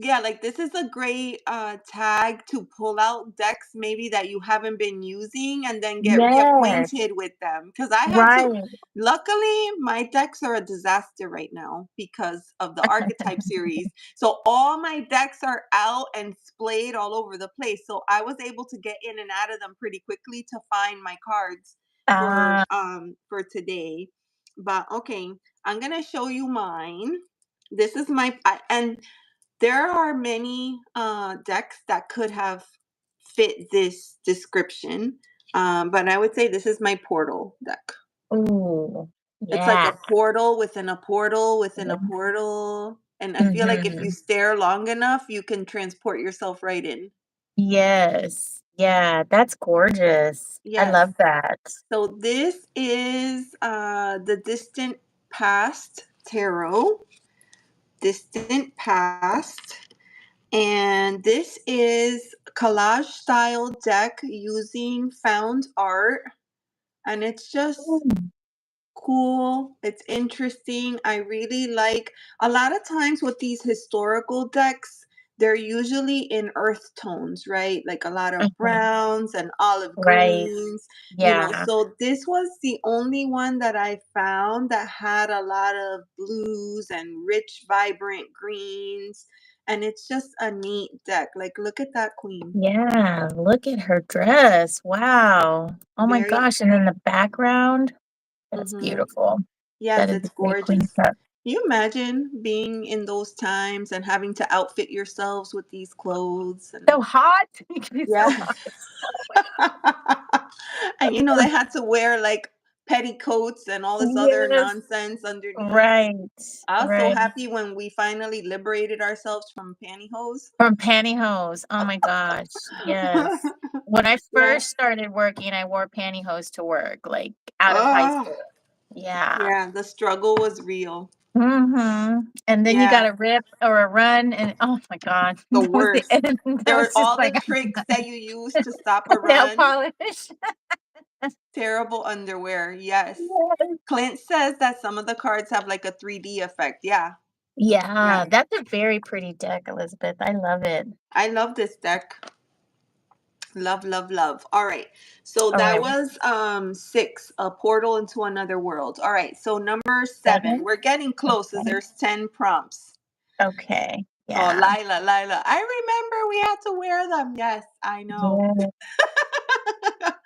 Yeah, like this is a great tag to pull out decks maybe that you haven't been using and then get Yes, reacquainted with them. Because I had to, right. luckily, my decks are a disaster right now because of the archetype series. So all my decks are out and splayed all over the place. So I was able to get in and out of them pretty quickly to find my cards Uh, for today. But okay, I'm gonna show you mine. This is and there are many decks that could have fit this description, but I would say this is my portal deck. ooh, It's like yeah. a portal within a portal within a portal, and I feel like if you Mm-hmm. stare long enough, you can transport yourself right in. Yes. Yeah, that's gorgeous. I Yes. love that. So this is the Distant Past Tarot. Distant Past. And this is collage style deck using found art. And it's just Mm, cool. It's interesting. I really like a lot of times with these historical decks, they're usually in earth tones, right? Like a lot of mhm. browns and olive Right. greens, Yeah. So this was the only one that I found that had a lot of blues and rich, vibrant greens. And it's just a neat deck. Like, look at that queen. Yeah. Look at her dress. Wow. Oh my Very, gosh. And then the background. That's mm-hmm. beautiful. Yes, That is it's a great queen gorgeous. cup. Can you imagine being in those times and having to outfit yourselves with these clothes and So hot. It can be so yeah. hot. Oh my And they had to wear like petticoats and all this other Yes. nonsense underneath. Right. I was so Right. happy when we finally liberated ourselves from pantyhose. From pantyhose. Oh my gosh. Yes. When I Yeah. first started working, I wore pantyhose to work, like, out of high Oh, school. Yeah. yeah, the struggle was real. Mhm. And then you Yeah, gotta rip or a run and oh my god, the that was the worst. end. That There was were just all the like tricks that you use to stop a nail run. polish. Terrible underwear, yes. Yes. Clint says that some of the cards have like a 3D effect. Yeah, Yeah, yeah. that's a very pretty deck, Elizabeth. I love it. I love this deck. Love, love, love. All right. So All that right, was 6, a portal into another world. All right. So number 7. 7? We're getting close as Okay. there's 10 prompts. Okay. Oh, Yeah. Lila. I remember we had to wear them. Yes, I know. Yeah.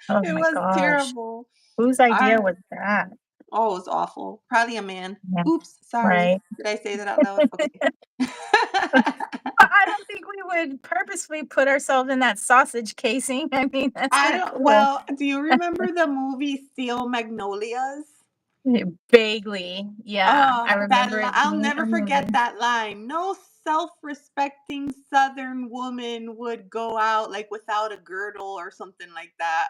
Oh It my was gosh. terrible. Whose I idea was that? Oh, it was awful. Probably a man. Yeah, Oops, sorry. right. Did I say that out loud? Okay. I don't think we would purposefully put ourselves in that sausage casing. I mean, that's I not don't cool. Well, do you remember the movie Steel Magnolias? Vaguely, yeah, I remember it I'll being a never forget movie. that line. No self-respecting Southern woman would go out like without a girdle or something like that.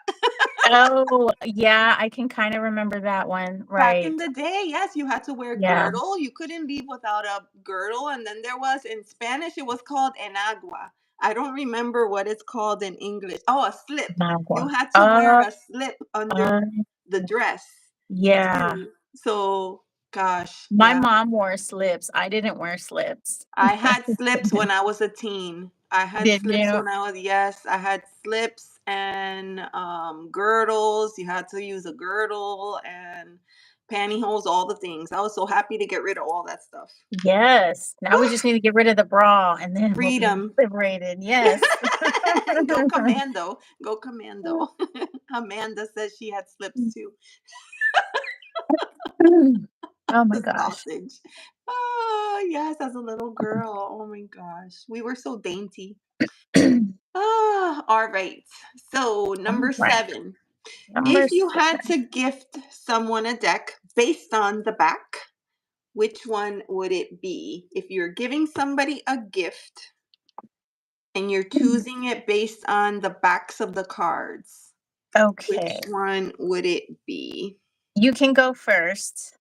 Oh, yeah, I can kinda remember that one, Back in right. the day, yes, you had to wear a Yeah, girdle. You couldn't leave without a girdle. And then there was in Spanish, it was called enagua. I don't remember what it's called in English. Oh, a slip. Managua. You had to wear a slip Uh, under the dress yeah. too. So, gosh, My yeah. mom wore slips, I didn't wear slips. I had slips when I was a teen. I had Did slips you? when yes, I had slips and girdles. You had to use a girdle and pantyhose, all the things. I was so happy to get rid of all that stuff. Yes, now we just need to get rid of the bra, and then we'll be Freedom. liberated, yes. Go commando. Go commando. Amanda says she had slips too. Oh my The gosh. sausage. Oh, yes, as a little girl. Oh my gosh. We were so dainty. All right. So, number Alright, 7. number If you 6. had to gift someone a deck based on the back, which one would it be? If you're giving somebody a gift and you're choosing it based on the backs of the cards, which Okay, one would it be? you can go first.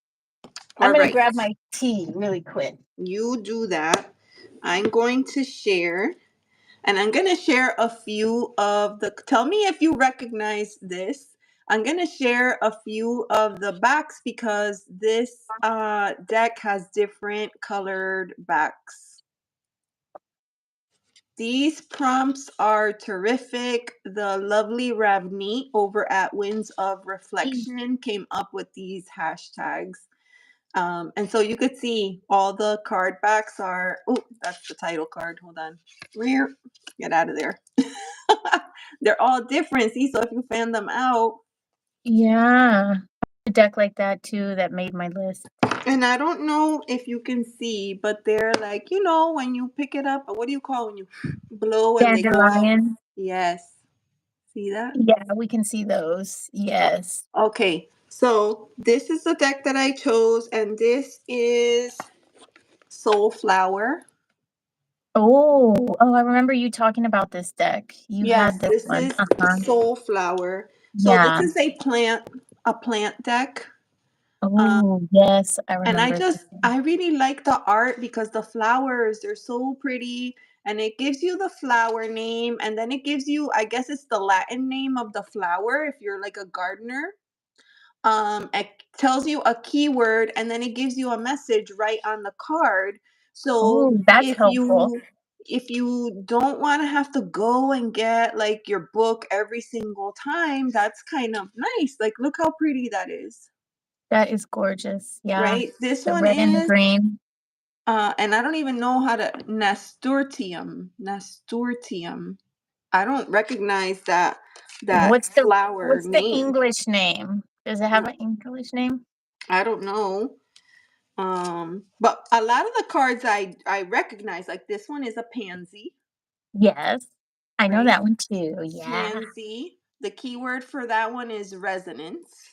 I'm All gonna right. grab my tea really quick. You do that. I'm going to share, and I'm going to share a few of the. Tell me if you recognize this. I'm going to share a few of the backs because this deck has different colored backs. These prompts are terrific. The lovely Ravneet over at Winds of Reflection came up with these hashtags. And so you could see all the card backs are, oh, that's the title card. Hold on. Get out of there. They're all different. See, so if you fan them out. Yeah. A deck like that too that made my list. And I don't know if you can see, but they're like, when you pick it up, what do you call when you blow and they go up? Dandelion. Yes. See that? Yeah, we can see those. Yes. Okay. So this is the deck that I chose, and this is Soul Flower. Oh, I remember you talking about this deck. You Yes, had this this one. is Uh-huh. Soul Flower. So this Yeah. is a plant deck. Oh, yes, I And remember this one. I really like the art because the flowers, they're so pretty. And it gives you the flower name, and then it gives you, I guess it's the Latin name of the flower if you're like a gardener. It tells you a keyword, and then it gives you a message right on the card. So Oh, that's helpful. if you don't want to have to go and get like your book every single time, that's kind of nice. Like, look how pretty that is, That is gorgeous. Yeah. right? This The one red and the is green. and I don't even know how to nasturtium. I don't recognize that flower What's the name. English name? Does it have an English name? I don't know. But a lot of the cards I recognize, like this one is a pansy, Yes. I know right? that one too. Yeah. Pansy. The keyword for that one is resonance.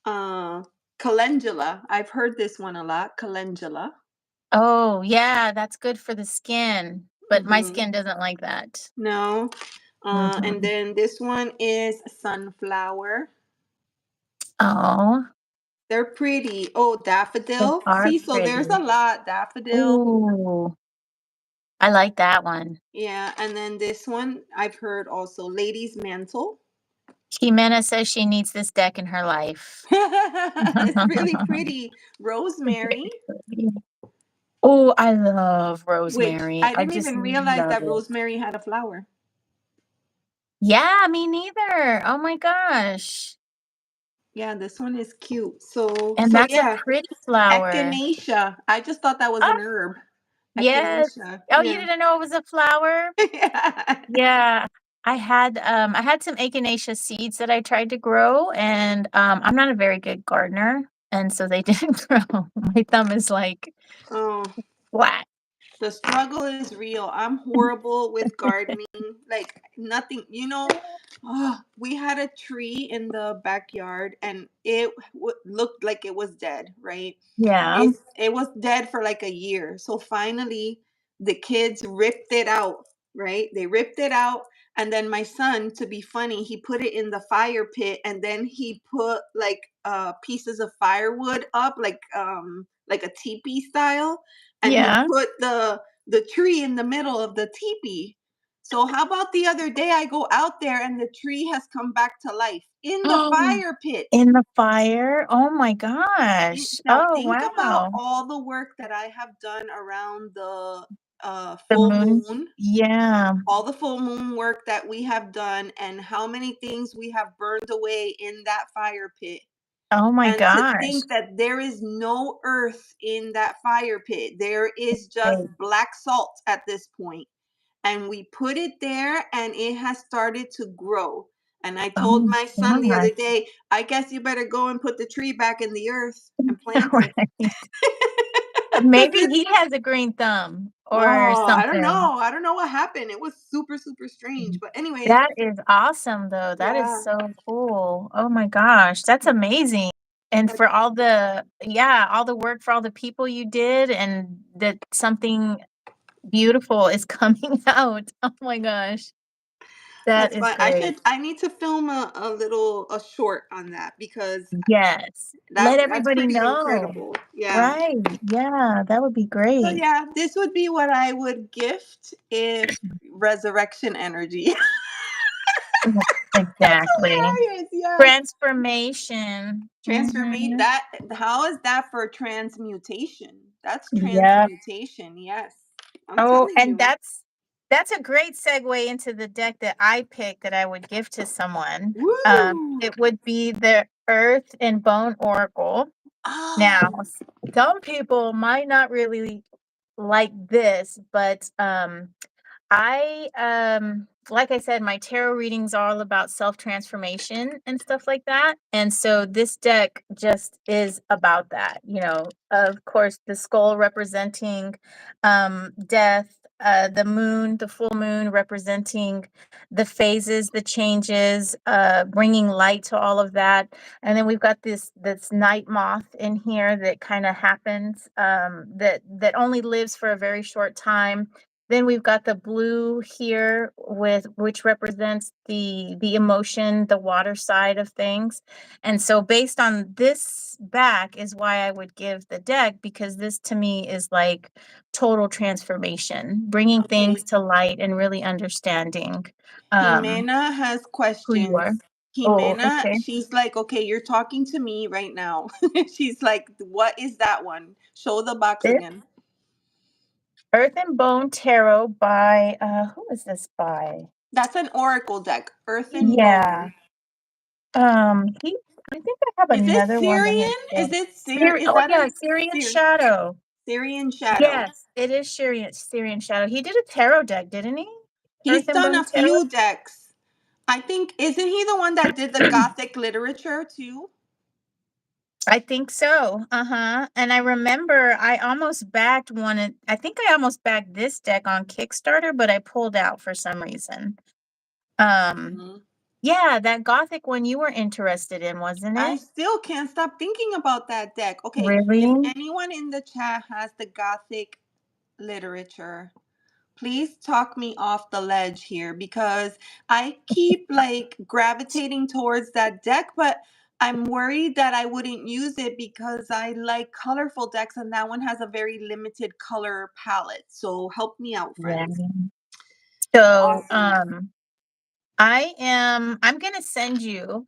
Uh, calendula. I've heard this one a lot. Calendula. Oh, yeah, that's good for the skin, but my Mm-hmm. skin doesn't like that. No. And Mhm. then this one is sunflower. Oh, They're pretty. Oh, they daffodil. are See, so there's a pretty. lot. Daffodil. Ooh, I like that one. Yeah. And then this one I've heard also. Lady's mantle. Jimena says she needs this deck in her life. It's really pretty. Rosemary, Very pretty. Oh, I love which rosemary. I I didn't just even realize love that it. rosemary had a flower. Yeah, me neither. Oh my gosh. Yeah, this one is cute. So And so that's a yeah, pretty flower. echinacea. I just thought that was Oh, an herb. yes. Echinacea. Oh, you Yeah. didn't know it was a flower? Yeah. Yeah. I had some echinacea seeds that I tried to grow, and I'm not a very good gardener, and so they didn't grow. My thumb is like Oh, flat. the struggle is real. I'm horrible with gardening. Like nothing, Oh, we had a tree in the backyard, and it looked like it was dead, right? Yeah. It was dead for like a year. So finally, the kids ripped it out, right? They ripped it out, and then my son, to be funny, he put it in the fire pit, and then he put like pieces of firewood up, like a teepee style, and he Yeah. put the tree in the middle of the teepee. So how about the other day I go out there and the tree has come back to life in the Oh, fire pit. in the fire? Oh my gosh. Now Oh, think about wow. all the work that I have done around the The full moon? moon, Yeah. all the full moon work that we have done, and how many things we have burned away in that fire pit. Oh my And to gosh. think that there is no earth in that fire pit, there is just Right. black salt at this point. And we put it there, and it has started to grow. And I told Oh my my son the other gosh. day, I guess you better go and put the tree back in the earth and plant it. Right. Because Maybe it's, he has a green thumb or oh, I don't something. know. I don't know what happened. It was super, super strange. But, anyways, That is awesome, though. That is yeah. so cool. Oh my gosh, that's amazing. And But for all the all the work for all the people you did and that something beautiful is coming out. Oh my gosh. That that's is fine. great. I need to film a short on that because Yes. Let that's everybody pretty know. incredible. Yeah. Right. Yeah, that would be So great. yeah, this would be what I would gift if resurrection energy. Exactly. Hilarious. Yes. Transformation. Transformate Mhm. that. How is that for transmutation? That's Yep. transmutation. Yes. I'm Oh, telling and you. that's a great segue into the deck that I picked that I would give to someone. Woo! It would be the Earth and Bone Oracle. Now, Oh, some people might not really like this, but like I said, my tarot readings are all about self-transformation and stuff like that. And so this deck just is about that. Of course, the skull representing death, the moon, the full moon representing the phases, the changes, bringing light to all of that. And then we've got this night moth in here that kind of happens, that only lives for a very short time. Then we've got the blue here with which represents the emotion, the water side of things. And so based on this back is why I would give the deck, because this to me is like total transformation, bringing things okay. to light and really understanding um Jimena has who you are. questions. Oh, Jimena, okay. she's like, okay, you're talking to me right now. She's like, what is that one? Show the box This again. Earth and Bone Tarot by who is this by? That's an oracle deck. Earth and Yeah. Bone. He I think I have Is it another one in Syrian? this deck. Is Oh that yeah, a Syrian Syr- Shadow. Syrian shadow? Yes, it is Syrian Shadow. He did a tarot deck, didn't he? Earth He's and done Bone a Tarot? few decks. I think, isn't he the one that did the Gothic literature too? I think so. Uh-huh. And I remember I almost backed I think I almost backed this deck on Kickstarter, but I pulled out for some reason. Um, Mhm. yeah, that Gothic one you were interested in, wasn't I it? still can't stop thinking about that deck. Okay, if Really? anyone in the chat has the Gothic literature, please talk me off the ledge here because I keep like gravitating towards that deck, but I'm worried that I wouldn't use it because I like colorful decks and that one has a very limited color palette. So help me out, Yeah. friends. So, Awesome. I'm gonna send you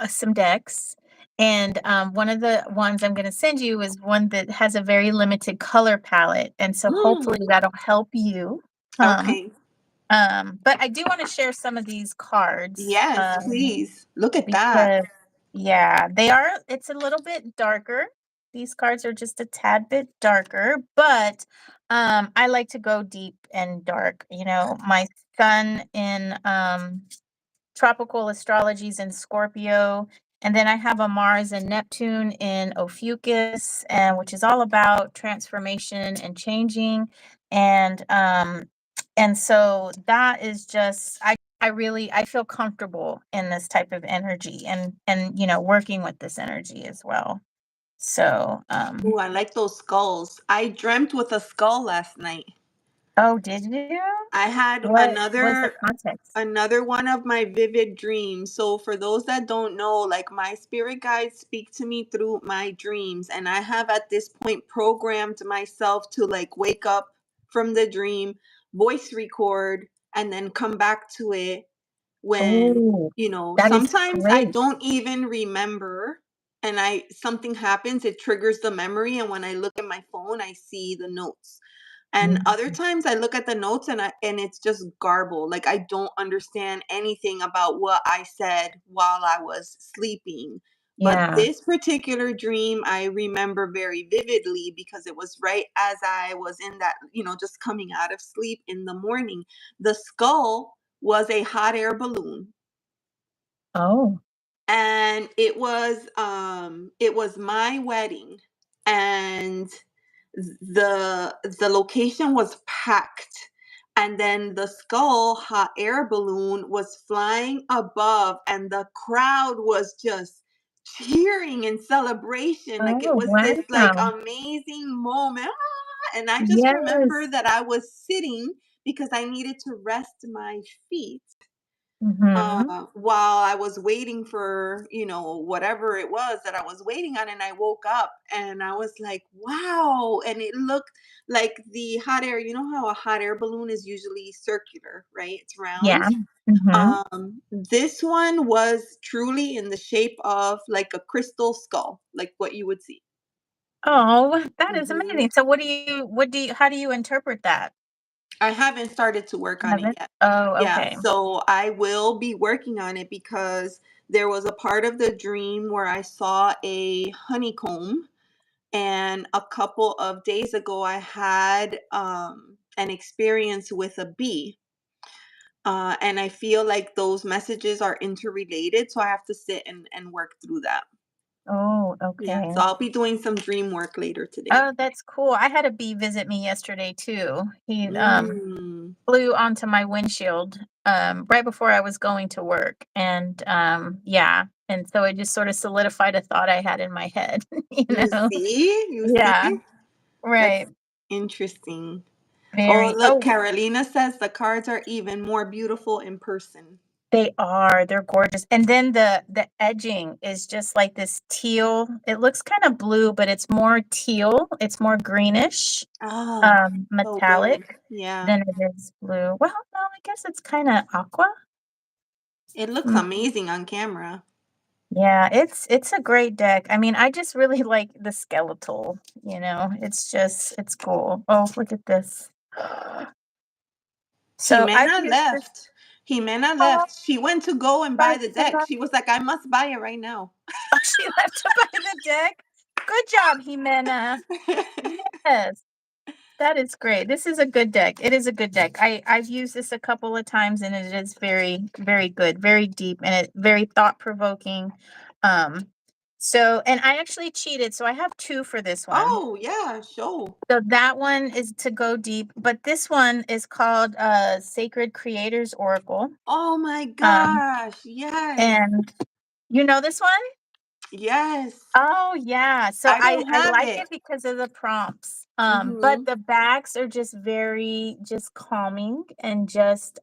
some decks, and one of the ones I'm gonna send you is one that has a very limited color palette, and so hopefully that'll help you. Um, Okay. but I do want to share some of these cards. Yes, please. Look at that. Because yeah, it's a little bit darker. These cards are just a tad bit darker, but I like to go deep and dark. My sun in tropical astrologies in Scorpio. And then I have a Mars and Neptune in Ophiuchus, and which is all about transformation and changing. And so that is just I feel comfortable in this type of energy and working with this energy as well. So Ooh, I like those skulls. I dreamt with a skull last night. oh, did you? I had What was the context? another one of my vivid dreams. So for those that don't know, like my spirit guides speak to me through my dreams and I have at this point programmed myself to like wake up from the dream, voice record and then come back to it when, Oh, that is sometimes I great. don't even remember and I something happens, it triggers the memory and when I look at my phone, I see the notes. And Mm, other times I look at the notes and it's just garble. Like I don't understand anything about what I said while I was sleeping. But yeah. this particular dream I remember very vividly because it was right as I was in that, just coming out of sleep in the morning. The skull was a hot air balloon Oh. and it was my wedding and the location was packed and then the skull hot air balloon was flying above and the crowd was just cheering in celebration like it Oh, was this like wow. amazing moment. And I just remember Yes. that I was sitting because I needed to rest my feet Mhm. while I was waiting for, whatever it was that I was waiting on. And I woke up and I was like, wow. And it looked like the hot air, you know how a hot air balloon is usually circular, right? It's round. Yeah. Mhm. This one was truly in the shape of like a crystal skull, like what you would see. Oh, that is hmm amazing. So what do you how do you interpret that? I haven't started to work You on it haven't? yet. Oh, Yeah, okay. so I will be working on it because there was a part of the dream where I saw a honeycomb, and a couple of days ago I had an experience with a bee. And I feel like those messages are interrelated, so I have to sit and work through that. Oh, Yeah, okay. so I'll be doing some dream work later today. Oh, that's cool. I had a bee visit me yesterday too. He Mm, flew onto my windshield right before I was going to work, and yeah, and so it just sort of solidified a thought I had in my head, you you know. see? You Yeah, see? right. That's interesting. Oh, Very. look, Oh, Carolina says the cards are even more beautiful in person. they are. They're gorgeous. And then the edging is just like this teal. It looks kind of blue, but it's more teal. It's more greenish, Oh, so good. metallic Yeah. than it is blue. Well, no, I guess it's kind of aqua. It looks Mm, amazing on camera. yeah, it's a great deck. I mean, I just really like the skeletal, It's just it's cool. Oh, look at this. So I've Jimena used this. left. Jimena Oh, left. She went to go and buy bye, the deck. Jimena. She was like, I must buy it right now. Oh, she left to buy the deck. Good job, Jimena. Yes, that is great. This is a good deck. It is a good deck. I've used this a couple of times and it is very, very good, very deep, and it very thought provoking. Um, and I actually cheated, so I have two for this one. Oh, yeah, show. So that one is to go deep, but this one is called Sacred Creators Oracle. Oh my Um, gosh. Yes. and you know this one? Yes. Oh, yeah. So I I don't I have like it. it because of the prompts. But Mm-hmm. the backs are just very just calming and just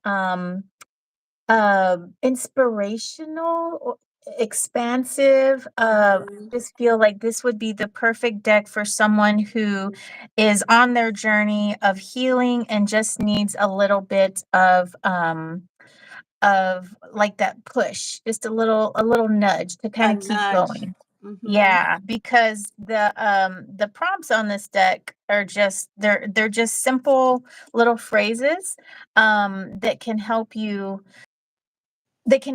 inspirational, expansive. Mm-hmm. Just feel like this would be the perfect deck for someone who is on their journey of healing and just needs a little bit of like that push, just a little nudge to kind A of keep nudge. going. Mm-hmm. Yeah, because the prompts on this deck are just they're just simple little phrases that can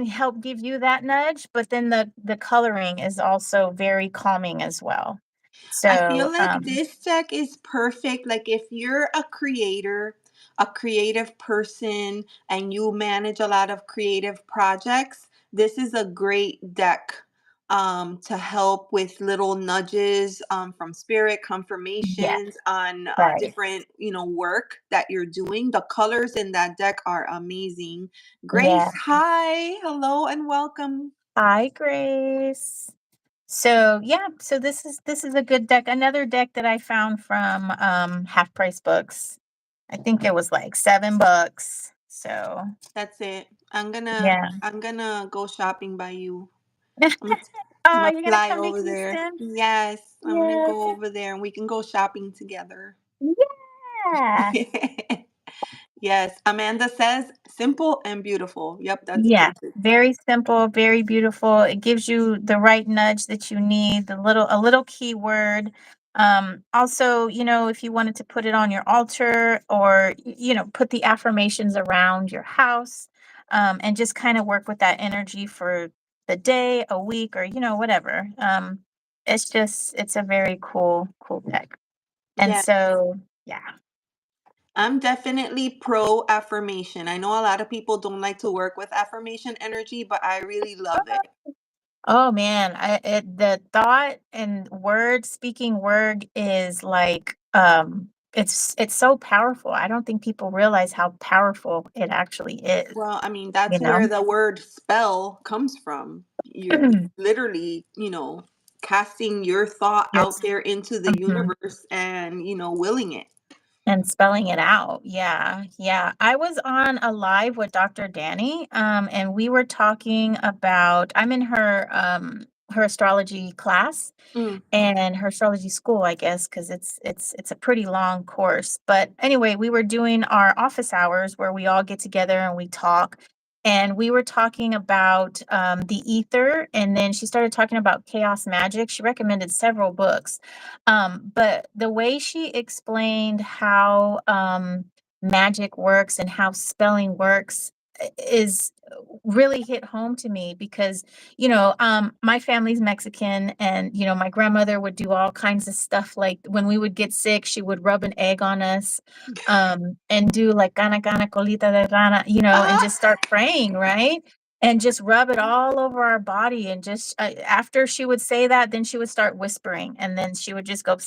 help give you that nudge, but then the coloring is also very calming as well. I So, feel like this deck is perfect. Like if you're a creator, a creative person, and you manage a lot of creative projects, this is a great deck to help with little nudges from spirit yes, confirmations on right. different, work that you're doing. The colors in that deck are amazing. Yeah. Grace, hi, hello, and welcome. Hi, Grace. So, yeah, so this is a good deck. Another deck that I found from Half Price Books. I think it was like $7. So, That's it. I'm gonna yeah. I'm gonna go shopping by you. I'm gonna, I'm Oh, gonna you're gonna fly come to over there. Houston? Yes, I'm gonna Yes. go over there and we can go shopping together. Yeah. Yes, Amanda says simple and beautiful. Yep, that's Yeah, perfect. very simple, very beautiful. It gives you the right nudge that you need, a little keyword. Also, if you wanted to put it on your altar or put the affirmations around your house, and just kind of work with that energy for the day, a week, or whatever. It's a very cool tech. And Yeah, so, yeah. I'm definitely pro affirmation. I know a lot of people don't like to work with affirmation energy, but I really love it. Oh man, the thought and speaking word is like it's so powerful. I don't think people realize how powerful it actually is, Well, I mean, you that's know? where the word spell comes from. You're literally, casting your thought out Yes. there into the Mhm. universe and, willing it. And spelling it out. Yeah, yeah. I was on a live with Dr. Danny, and we were talking about I'm in her astrology class Mm, and her astrology school, I guess, because it's a pretty long course. But anyway, we were doing our office hours where we all get together and we talk. And we were talking about the ether, and then she started talking about chaos magic. She recommended several books, but the way she explained how magic works and how spelling works is really hit home to me because my family's Mexican, and my grandmother would do all kinds of stuff. Like when we would get sick, she would rub an egg on us, and do like "gana gana colita de rana," and ah, just start praying, right? And just rub it all over our body, and just after she would say that, then she would start whispering, and then she would just go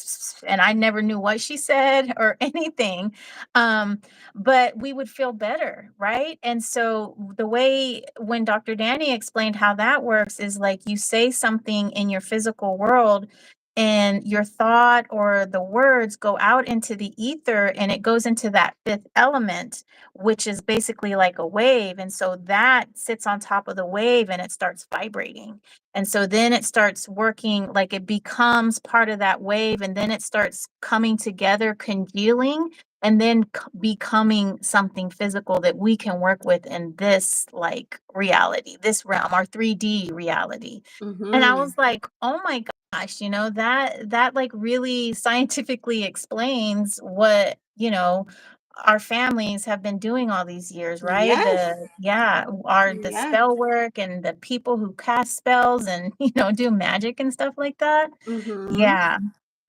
and I never knew what she said or anything. But we would feel better, right? And so the way when Dr. Danny explained how that works is like you say something in your physical world, and your thought or the words go out into the ether, and it goes into that fifth element, which is basically like a wave. And so that sits on top of the wave and it starts vibrating. And so then it starts working, like it becomes part of that wave, and then it starts coming together, congealing, and then becoming something physical that we can work with in this like reality, this realm, our 3D reality. And I mm-hmm. was like, oh my gosh, that like really scientifically explains what, our families have been doing all these years, right? Yes, The yes. spell work and the people who cast spells and, do magic and stuff like that. Mm-hmm. Yeah.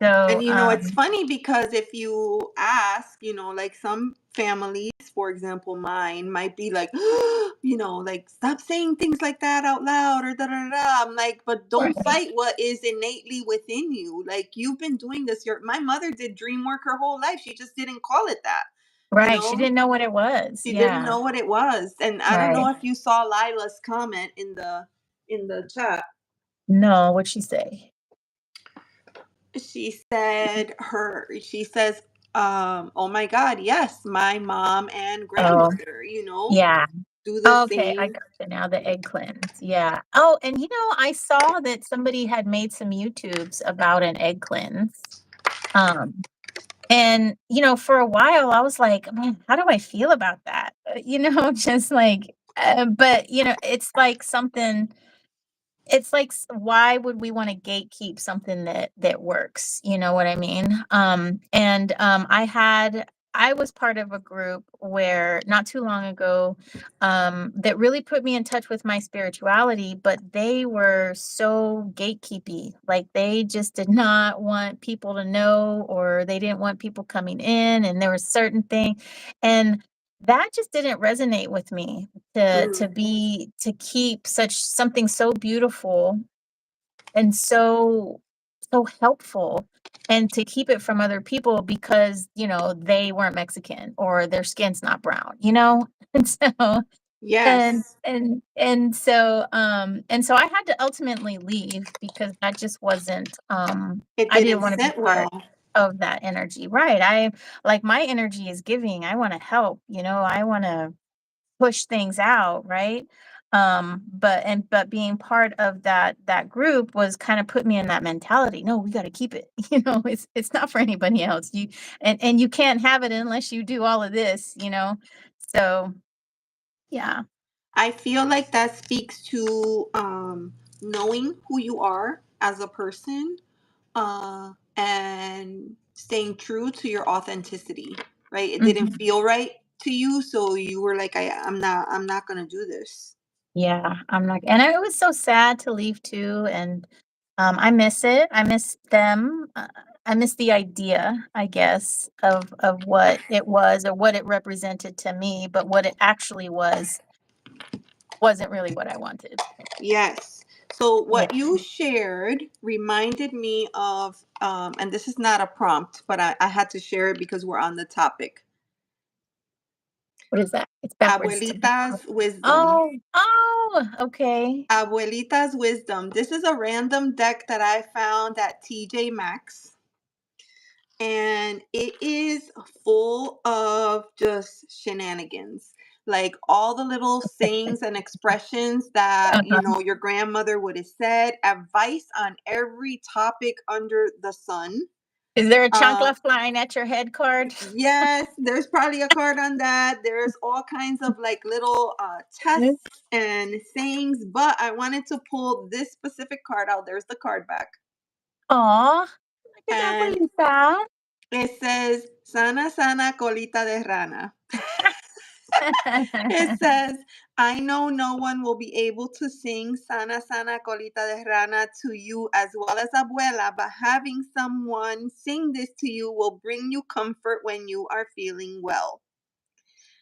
And So, it's funny because if you ask, like some families, for example, mine might be like, like stop saying things like that out loud or da da da. I'm like, but don't right, fight what is innately within you. Like you've been doing this. My mother did dream work her whole life. She just didn't call it that. You right. She know, didn't know what it was. she didn't Yeah. know what it was. And I don't know Right. if you saw Lila's comment in the chat. No, what'd she say? She says, oh my God, yes, my mom and Oh, grandmother, yeah. do the Okay, I same. gotcha now, the egg cleanse, yeah. Oh, and, I saw that somebody had made some YouTubes about an egg cleanse, um, and, for a while, I was like, "Man, how do I feel about that?" Just like, but, it's like something. It's like, why would we wanna gatekeep something that works, you know what I mean? I was part of a group where not too long ago, that really put me in touch with my spirituality, but they were so gatekeepy, like, they just did not want people to know, or they didn't want people coming in, and there were certain thing, and that just didn't resonate with me Mm, to keep such something so beautiful and so helpful, and to keep it from other people because they weren't Mexican or their skin's not brown, and so yes, and so I had to ultimately leave because that just wasn't it I didn't didn't want to be sit part well. of that energy, right? I like my energy is giving. I want to help, I want to push things out, right? But being part of that group was kind of put me in that mentality. No, we got to keep it. It's not for anybody else. And you can't have it unless you do all of this. So yeah. I feel like that speaks to knowing who you are as a person, and staying true to your authenticity, right? It didn't Mhm. feel right to you, so you were like, I'm not gonna do this. Yeah, I'm not, and it was so sad to leave too, and, I miss it. I miss them. I miss the idea, I guess, of what it was or what it represented to me, but what it actually wasn't really what I wanted. Yes. So Yeah. what you shared reminded me of, and this is not a prompt, but I had to share it because we're on the topic. What is that? It's backwards to me. Abuelita's wisdom. Oh, okay. Abuelita's wisdom. This is a random deck that I found at TJ Maxx. and it is full of just shenanigans. Like all the little sayings and expressions that, Uh-huh. your grandmother would have said, advice on every topic under the sun. Is there a Uh, chancla flying at your head card? yes, there's probably a card on that. There's all kinds of like little tests and sayings, but I wanted to pull this specific card out. There's the card back. Aw, qué And abuelita. it says, Sana, sana, colita de rana. It says, I know no one will be able to sing Sana, sana, colita de rana to you as well as abuela, but having someone sing this to you will bring you comfort when you are feeling well.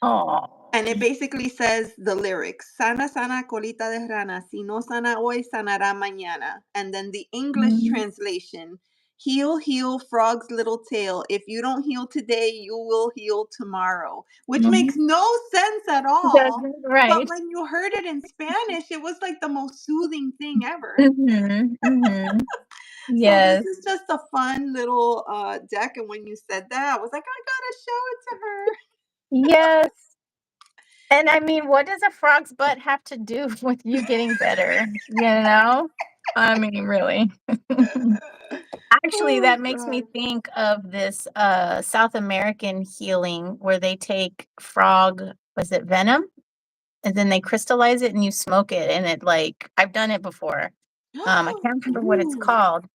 Aw. And it basically says the lyrics, Sana, sana, colita de rana, si no sana hoy, sanará mañana. And then the English Mhm, translation, heal, heal, frog's little tail. If you don't heal today, you will heal tomorrow. Which makes mhm. no sense at all. Doesn't But right. when you heard it in Spanish, it was like the most soothing thing ever. Mhm, mhm. So this Yes, is just a fun little deck. And when you said that, I was like, I gotta show it to her. yes. And I mean, what does a frog's butt have to do with you getting better, you know? I mean, really. Actually, Oh that makes me God. think of this, South American healing where they take frog was it venom? And then they crystallize it and you smoke it, and it, like I've done it before. I can't remember what it's Ooh. called,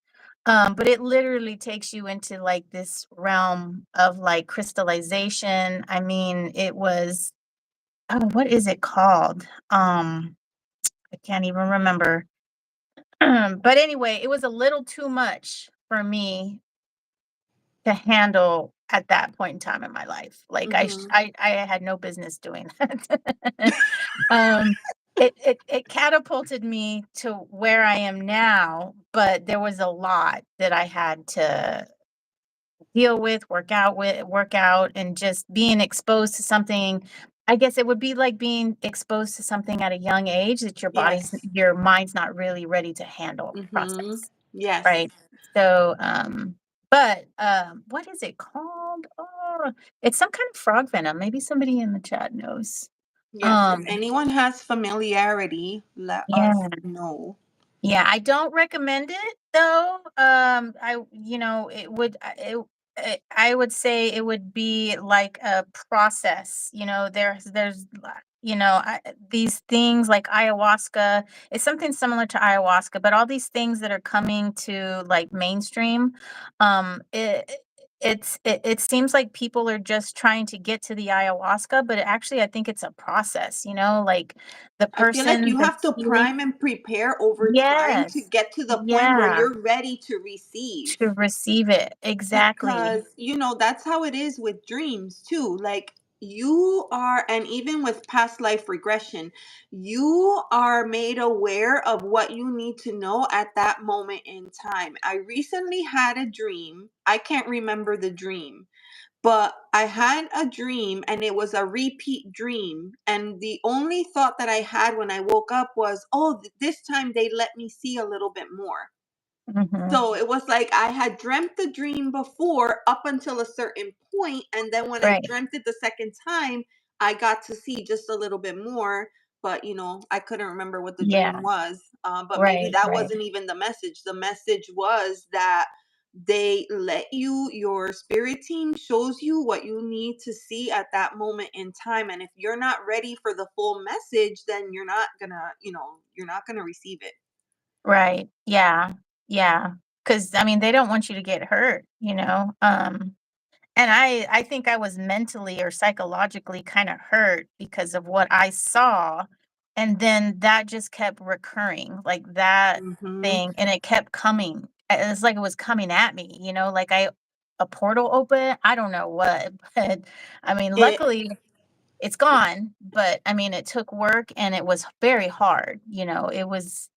but it literally takes you into, like, this realm of, like, crystallization. I mean, it was what is it called? I can't even remember. But anyway, it was a little too much for me to handle at that point in time in my life. Like, Mhm. I had no business doing that. Um, it catapulted me to where I am now, but there was a lot that I had to deal with, work out, and just being exposed to something. I guess it would be like being exposed to something at a young age that Yes. your mind's not really ready to handle, Mhm. process, Yes. right? So, but, what is it called? Oh, it's some kind of frog venom. Maybe somebody in the chat knows. Yes. If Um, anyone has familiarity, let us yeah. know. Yeah, I don't recommend it though. I would say it would be like a process. These things like ayahuasca. It's something similar to ayahuasca, but all these things that are coming to like mainstream, it seems like people are just trying to get to the ayahuasca, but actually I think it's a process. Like the I feel like person you have that's to healing. prime and prepare over time to Yes. get to the point where Yeah, you're ready to receive. to receive it, exactly. Because, that's how it is with dreams too. Like you are, and even with past life regression, you are made aware of what you need to know at that moment in time. I recently had a dream. I can't remember the dream, but I had a dream and it was a repeat dream. And the only thought that I had when I woke up was, oh, this time they let me see a little bit more. Mhm. So it was like I had dreamt the dream before up until a certain point, and then when I Right. dreamt it the second time, I got to see just a little bit more. But I couldn't remember what the dream Yeah. was. But maybe Right, that right, wasn't even the message. The message was that they let you, your spirit team shows you what you need to see at that moment in time. And if you're not ready for the full message, then you're not gonna receive it. right. Yeah, yeah. Because I mean, they don't want you to get hurt, you know? And I think I was mentally or psychologically kinda hurt because of what I saw, and then that just kept recurring, like, that Hmm. thing, and it kept coming. It's like it was coming at me, like a portal open? I don't know what, but, I mean, It luckily, it's gone, but, I mean, it took work, and it was very hard, it was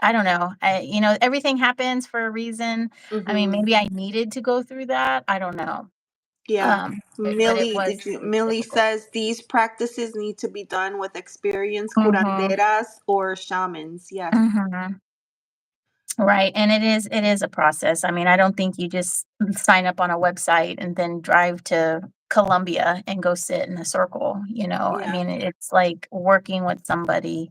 I don't know, everything happens for a reason. I mean, Mhm. maybe I needed to go through that, I don't know. Yeah. But it was Millie difficult. says these practices need to be done with experienced Mhm, curanderas or shamans. Yes. mhm. Right, and it is a process. I mean, I don't think you just sign up on a website and then drive to Colombia and go sit in a circle, you know? I Yeah. mean, it's like working with somebody,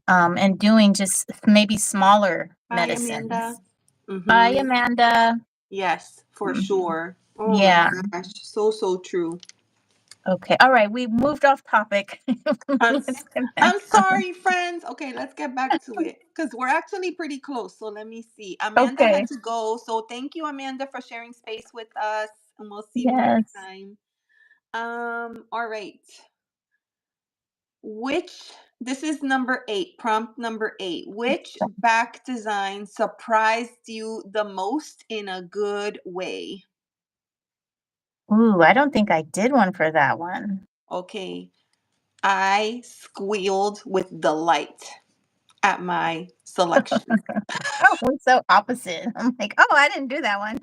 and doing just maybe smaller Hi, Amanda. medicines. Hi, Mm-hmm. Amanda. Yes, for Mhm. sure. Oh my Yeah, gosh, so so true. okay. Alright, we moved off topic. I'm Let's get I'm back on. sorry, friends. Okay, let's get back to it because we're actually pretty close. So let me see. Amanda had Okay. to go. So thank you, Amanda, for sharing space with us. And we'll see you next Yes. time. All right. Which this is number 8, prompt number 8. Which back design surprised you the most in a good way? Ooh, I don't think I did one for that one. Okay. I squealed with delight at my selection. Oh, we're so opposite. I'm like, "Oh, I didn't do that one."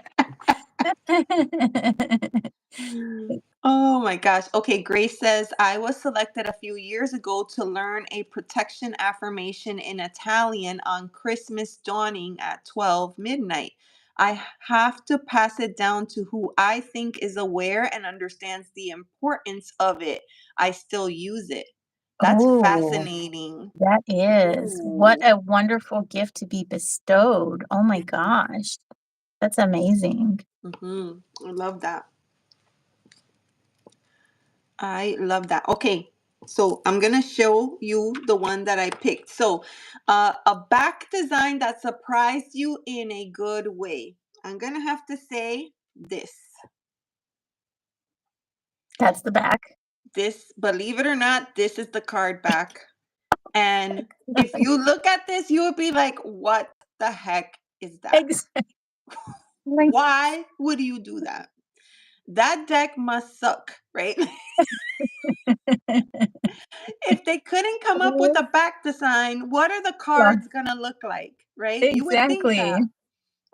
Oh my gosh. Okay, Grace says, I was selected a few years ago to learn a protection affirmation in Italian on Christmas dawning at 12 midnight. I have to pass it down to who I think is aware and understands the importance of it. I still use it. That's Oh, fascinating. that is. What Ooh. a wonderful gift to be bestowed. Oh my Mhm, gosh. That's amazing. mhm. I love that. I love that. Okay, so I'm gonna show you the one that I picked. So, a back design that surprised you in a good way. I'm gonna have to say this. That's the back. This, believe it or not, this is the card back. And if you look at this, you would be like, "What the heck is that? Exactly. Why would you do that? That deck must suck, right?" If they couldn't come up with a back design, what are the Yeah, cards gonna look like, right? You would think exactly. that.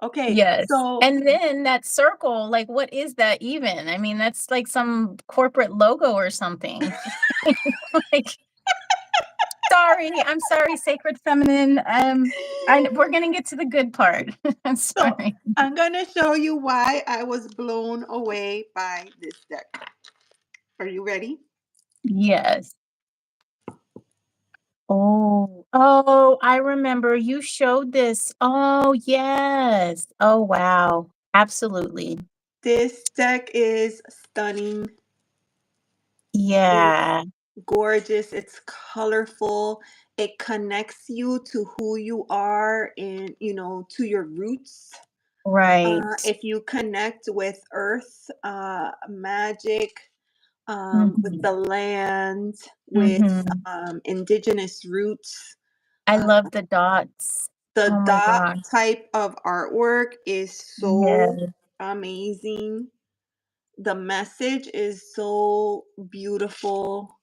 Okay, Yes. so And then that circle, like, what is that even? I mean, that's like some corporate logo or something. Like, sorry, I'm sorry, sacred feminine. We're gonna get to the good part. I'm so sorry. I'm gonna show you why I was blown away by this deck. Are you ready? Yes. Oh, I remember you showed this. Oh, yes. Oh, wow. Absolutely. This deck is stunning. It's Yeah. gorgeous. It's colorful. It connects you to who you are and, to your roots. Right. If you connect with earth, magic, with Mhm. the land, with Mhm. indigenous roots, I uh, love the dots. the Oh my dot gosh. type of artwork is so Yes. amazing. The message is so beautiful.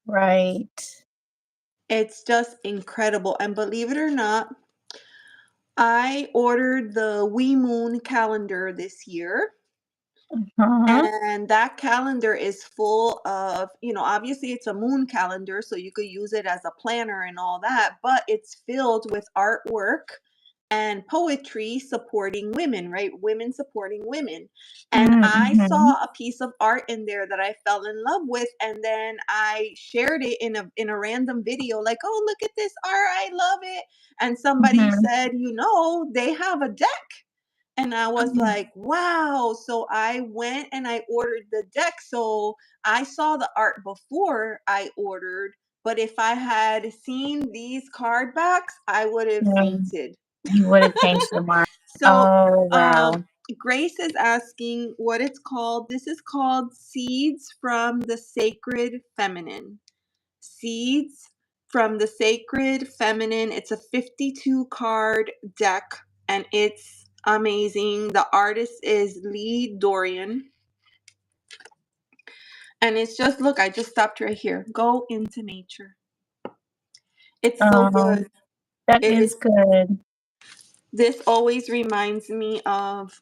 Right. It's just incredible. And believe it or not, I ordered the Wee Moon calendar this year. Uh-huh. And that calendar is full of, obviously it's a moon calendar, so you could use it as a planner and all that, but it's filled with artwork and poetry supporting women, right? Women supporting women. And I Mhm. saw a piece of art in there that I fell in love with, and then I shared it in a random video, like, oh, look at this art, I love it. And somebody Mhm. said, they have a deck, and I was Mhm. like, wow. So I went and I ordered the deck. So I saw the art before I ordered, but if I had seen these card backs, I would have Mm. fainted. You would have changed your mind. So Oh, um, wow. Grace is asking what it's called. This is called Seeds from the Sacred Feminine. Seeds from the Sacred Feminine. It's a 52 card deck and it's amazing. The artist is Lee Dorian. And it's just, look, I just stopped right here. Go into nature. It's so Um, good. that It is is. good. This always reminds me of,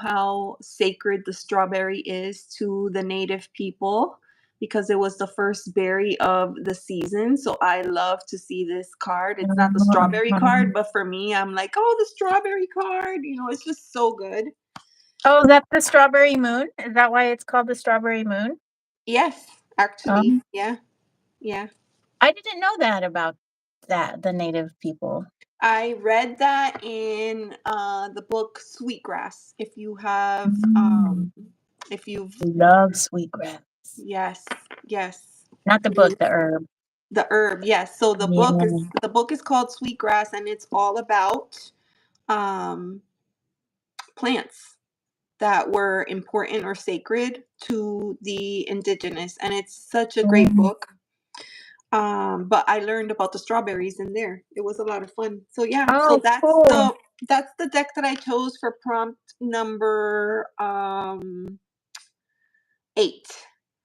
how sacred the strawberry is to the native people. because it was the first berry of the season. So I love to see this card. It's not the strawberry card, Mhm. but for me, I'm like, oh, the strawberry card. It's just so good. Oh, that's the strawberry moon? Is that why it's called the strawberry moon? Yes, actually. Um, Yeah. Yeah. I didn't know that about the native people. I read that in the book Sweetgrass. Mm. If you've, Love sweetgrass. yes, yes. Not the book, the herb. The herb, yes. So the Yeah. book is called Sweetgrass, and it's all about um, plants that were important or sacred to the indigenous, and it's such a great Mm. book. But I learned about the strawberries in there. It was a lot of fun. So yeah, so Oh, that's cool. the deck that I chose for prompt number 8.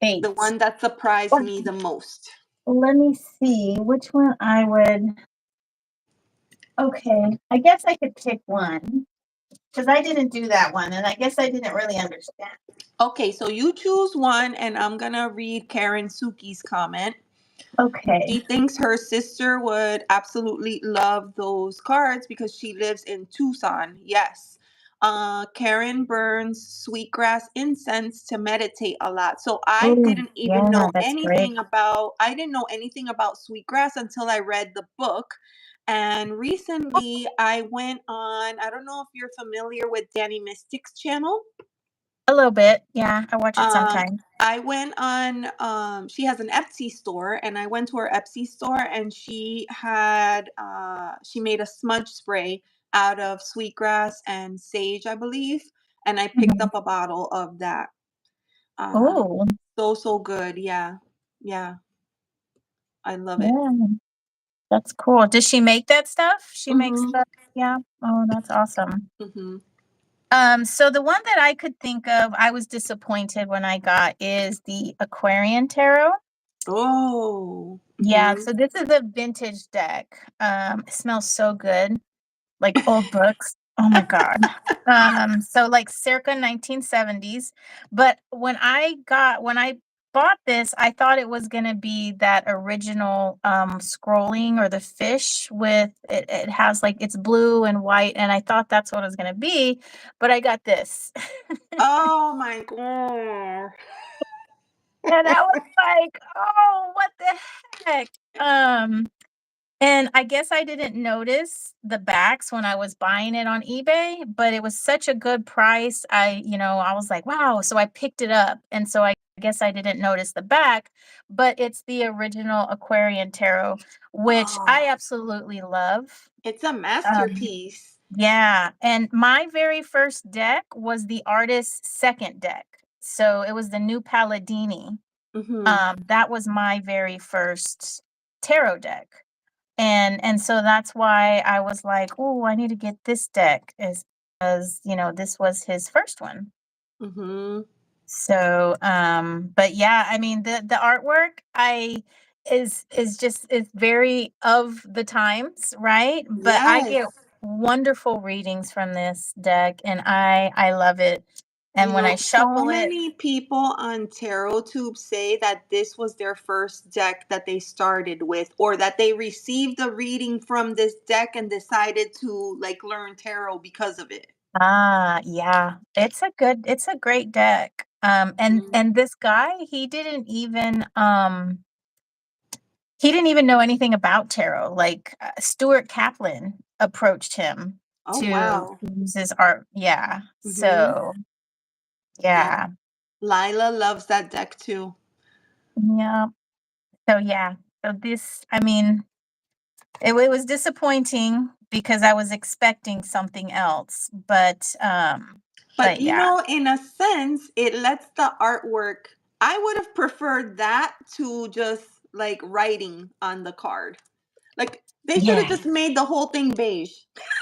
8. The one that surprised Well, me the most. let me see which one I would. Okay, I guess I could pick one because I didn't do that one, and I guess I didn't really understand. Okay, so you choose one, and I'm gonna read Karen Suki's comment. Okay. She thinks her sister would absolutely love those cards because she lives in Tucson. Yes. Karen burns sweetgrass incense to meditate a lot. So Oh, yeah, that's great. I didn't know anything about sweetgrass until I read the book. And recently I went on, I don't know if you're familiar with Danny Mystic's channel. A little bit. Yeah, I watch it Um, sometimes. I went on, she has an Etsy store, and I went to her Etsy store, and she made a smudge spray out of sweetgrass and sage, I believe, and I picked Mhm. up a bottle of that. Uh, Oh, so good. Yeah. Yeah. I love it. yeah, that's cool. Does she make that stuff? She makes Mhm. the Yeah. Oh, that's awesome. Mhm. So the one that I could think of, I was disappointed when I got is the Aquarian Tarot. Oh. Yeah, Mhm. so this is a vintage deck. It smells so good, like old books. Oh my God. So like circa 1970s. But when I bought this, I thought it was gonna be that original scrolling or the fish with it has like it's blue and white, and I thought that's what it was gonna be, but I got this. Oh my god. And I was like, oh, what the heck? And I guess I didn't notice the backs when I was buying it on eBay, but it was such a good price. I was like, wow. So I picked it up. And so I guess I didn't notice the back, but it's the original Aquarian Tarot, which Oh, I absolutely love. it's a Um, masterpiece. yeah. And my very first deck was the artist's second deck. So it was the new Palladini. Mhm. That was my very first tarot deck. And so that's why I was like, "Oh, I need to get this deck," is because, this was his first one. Mhm. So, but yeah, I mean, the artwork I is just is very of the times, right? But I Yes. get wonderful readings from this deck, and I love it. And when I So shuffle it, many people on TarotTube say that this was their first deck that they started with, or that they received a reading from this deck and decided to like learn tarot because of it. yeah, it's a great deck. Mhm. And this guy, he didn't even know anything about tarot. Like Stuart Kaplan approached him Oh to wow. use his art. Yeah. Mhm. So, Yeah. yeah. Lila loves that deck too. Yeah. So yeah. So this, I mean, it was disappointing because I was expecting something else, But but yeah. in a sense, it lets the artwork. I would have preferred that to just like writing on the card. Like they should have Yeah. just made the whole thing beige.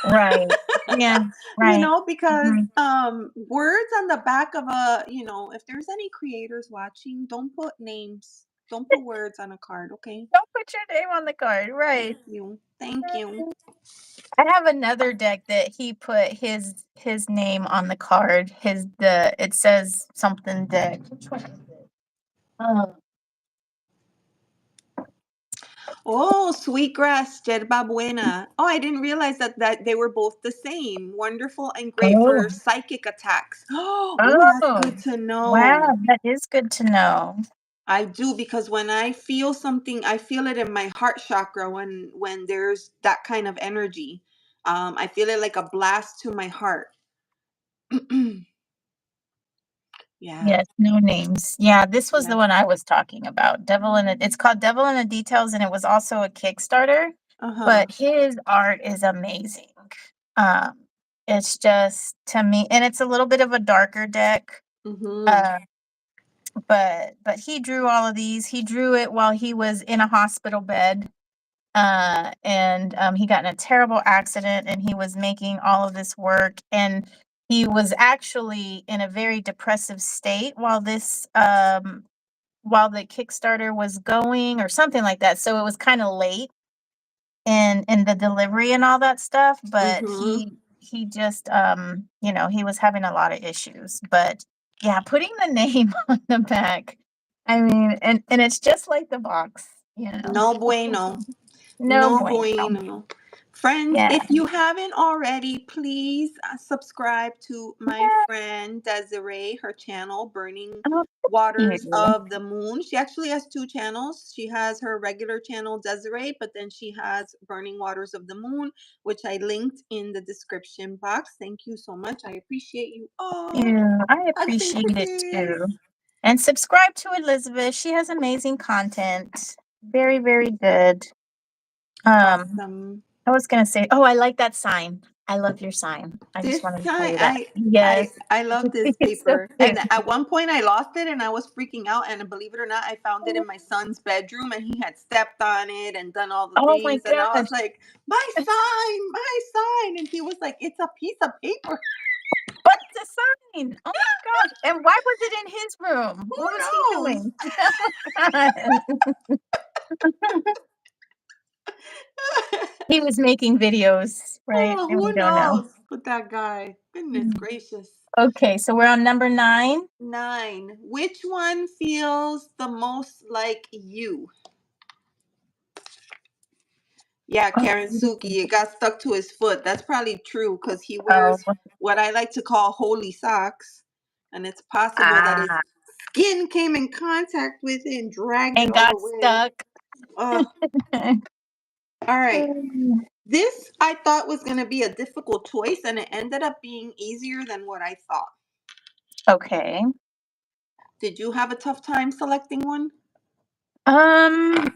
Right. Yeah. Right. Because Mhm. words on the back of if there's any creators watching, don't put names. Don't put words on a card, okay? Don't put your name on the card, right. Thank you. Thank you. I have another deck that he put his name on the card. It says something deck. Which one is it? Oh, sweetgrass, yerba buena. Oh, I didn't realize that they were both the same. Wonderful and great Oh, for psychic attacks. Oh, that's oh, good to know. wow, that is good to know. I do, because when I feel something, I feel it in my heart chakra when there's that kind of energy. I feel it like a blast to my heart. Yeah, Yes, no names. Yeah, this was yeah. the one I was talking about. Devil in it. It's called Devil in the Details, and it was also a Kickstarter. Uh-huh. But his art is amazing. Um, it's just to me, and it's a little bit of a darker deck. Mm-hmm. Uh, but he drew all of these. He drew it while he was in a hospital bed. And he got in a terrible accident, and he was making all of this work, and he was actually in a very depressive state while the Kickstarter was going or something like that. So it was kind of late in the delivery and all that stuff, but Mm-hmm. he just he was having a lot of issues. But yeah, putting the name on the back, I mean, and it's just like the box, you know. No bueno. No No bueno. bueno. Friends, Yeah. if you haven't already, please subscribe to my Yeah. friend Dezarey, her channel, Burning Oh, thank Waters you. of the Moon. She actually has two channels. She has her regular channel, Dezarey, but then she has Burning Waters of the Moon, which I linked in the description box. Thank you so much. I appreciate you all. Yeah, I Hugs and appreciate it kisses. too. And subscribe to Elizabeth. She has amazing content. Very, very good. Um, Awesome. I was gonna say, oh, I like that sign. I love your sign. I just This wanted to tell time, you that. I Yes. I love this It's so paper. cute. And at one point, I lost it, and I was freaking out. And believe it or not, I found it in my son's bedroom, and he had stepped on it and done all the Oh my things. And I was gosh. like, "My sign, my sign!" And he was like, "It's a piece of paper." But it's a sign. Oh my gosh. And why was it in his room? Who What was he knows? doing? Oh my god. He was making videos, right? Oh, And we who don't know. knows with that guy? Goodness Mm. gracious. Okay, so we're on number 9. 9. Which one feels the most like you? Yeah, Oh, Karen Suki, it got stuck to his foot. That's probably true because he oh, wears what I like to call holy socks. And it's possible that his ah, skin came in contact with it and dragged it and all got the way. stuck. Oh, all right. This I thought was going to be a difficult choice, and it ended up being easier than what I thought. Okay. Did you have a tough time selecting one?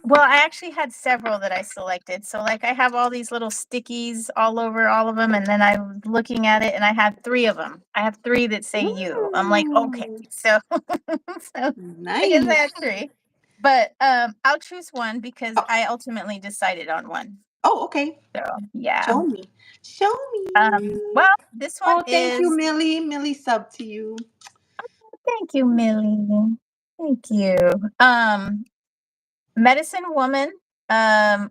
Well, I actually had several that I selected. So like I have all these little stickies all over all of them, and then I was looking at it and I had 3 of them. I have 3 that say you. I'm like, okay. Ooh, So so I guess I nice. had 3. But I'll choose one because Oh, I ultimately decided on one. oh, okay. So, yeah. Show me. Show me. Well, this one Oh, thank you, is Millie. Millie sub to you. thank you, Millie. Thank you. Medicine Woman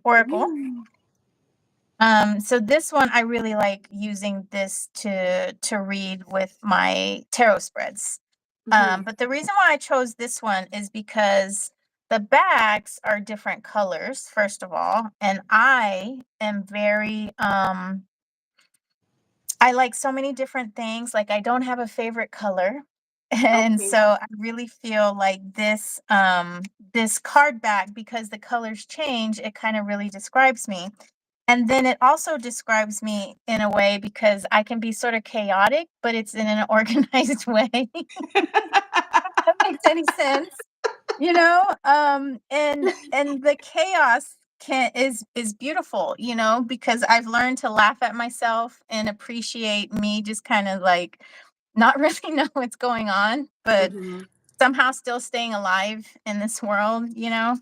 Oracle. Ooh. So this one I really like using this to read with my tarot spreads. Hmm. But the reason why I chose this one is because the backs are different colors, first of all, and I am very I like so many different things. Like I don't have a favorite color. And Okay. so I really feel like this card back, because the colors change, it kind of really describes me. And then it also describes me in a way because I can be sort of chaotic, but it's in an organized way. That makes any sense, you know? And the chaos is beautiful, you know, because I've learned to laugh at myself and appreciate me just kind of like not really know what's going on, but Hmm. somehow still staying alive in this world, you know?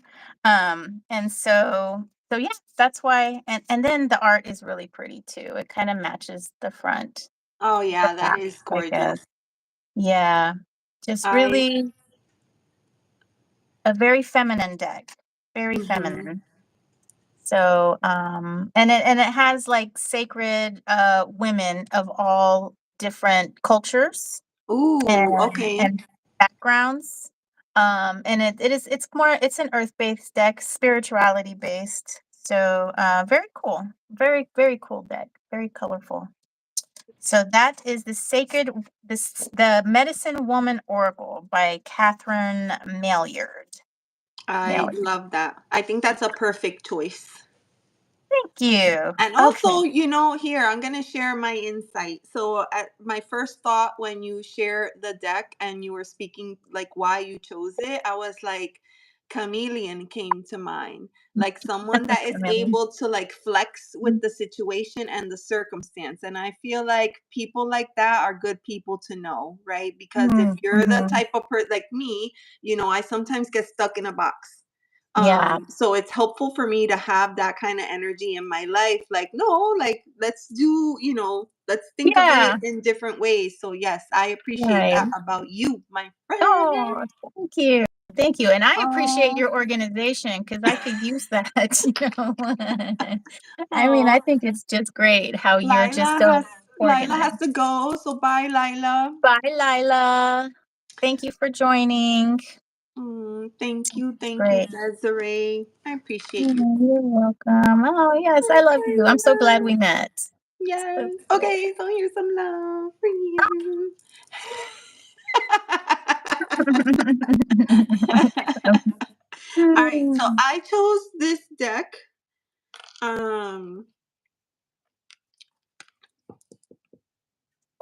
And so yeah, that's why. And then the art is really pretty too. It kind of matches the front, Oh the yeah, that back, is I guess. gorgeous. Yeah. Just I. really a very feminine deck. Very Hmm. feminine. So and it has like sacred women of all different cultures Ooh. and Okay. and backgrounds. And it's an earth-based deck, spirituality based. So very cool. Very, very cool deck. Very colorful. So that is the Medicine Woman Oracle by Catherine Maillard. I Maillard. love that. I think that's a perfect choice. Thank you. And Okay. also, here, I'm going to share my insight. So, my first thought when you share the deck and you were speaking, like, why you chose it, I was like, chameleon came to mind. Like, someone that is Chameleon. able to, like, flex with the situation and the circumstance. And I feel like people like that are good people to know, right? Because if you're the Mm-hmm. type of person like me, I sometimes get stuck in a box. Yeah. So it's helpful for me to have that kind of energy in my life. Like, no, like let's think of it Yeah. in different ways. So yes, I appreciate Right. that about you, my friend. Oh, thank you. Thank you. And I appreciate Oh, your organization because I could use that, I mean, I oh, think it's just great how you're just Lila so has Lila has organized. to go. So bye, Lila. Bye, Lila. Thank you for joining. It's Thank you, great. Desiree. I appreciate you. You're welcome. Oh, yes, I love you. I'm so glad we Okay, met. So yes. great. Okay, so here's some love for you. All right, so Mm. I chose this deck. Um,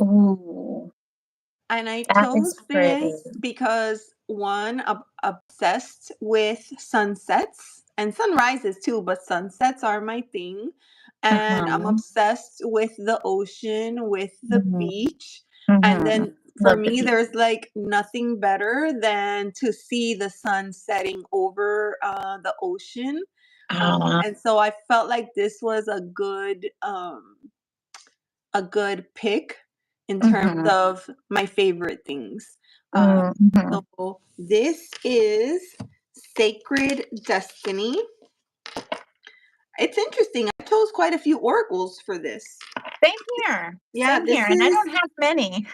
Ooh, and I that is chose pretty. this because one, obsessed with sunsets and sunrises too, but sunsets are my thing. And I'm Uh-huh. obsessed with the ocean, with the Mhm, beach. And mhm. then for Love the me, beat. there's like nothing better than to see the sun setting over the ocean. Ah, And so I felt like this was a good pick in terms mhm, of my favorite things. mhm. So this is Sacred Destiny. It's interesting. I chose quite a few oracles for this. Same here, Yeah, same here, and I don't have many.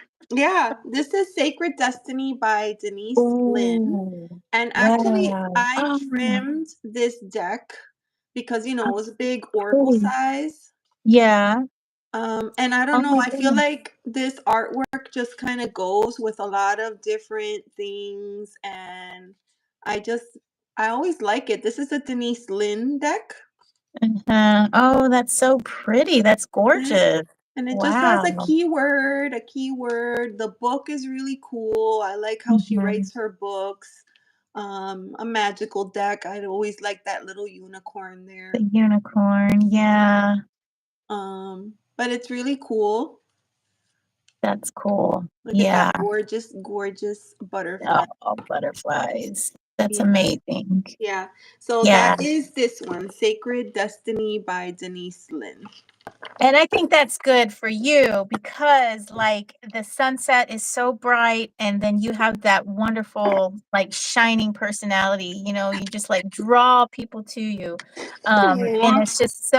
this is Sacred Destiny by Denise Lynn. Ooh, And actually, wow. I Oh, trimmed this deck because it how was a big oracle pretty. size. Yeah. And I don't Oh know, my I feel goodness. like this artwork just kind of goes with a lot of different things, and I just I always like it. This is a Denise Lynn deck. Uh-huh. Oh, that's so pretty. That's Yeah. gorgeous. And it just has a Wow. keyword, a keyword. The book is really cool. I like how she Mhm. writes her books. A magical deck. I always like that little unicorn The there. unicorn. Yeah, But it's really cool. that's cool. Look at Yeah. that gorgeous, gorgeous butterfly. Oh, butterflies. That's Yeah. amazing. Yeah. So Yeah. that is this one, Sacred Destiny by Denise Lynn. And I think that's good for you because, like, the sunset is so bright, and then you have that wonderful, like, shining personality. You just like draw people to you. And Aw. it's just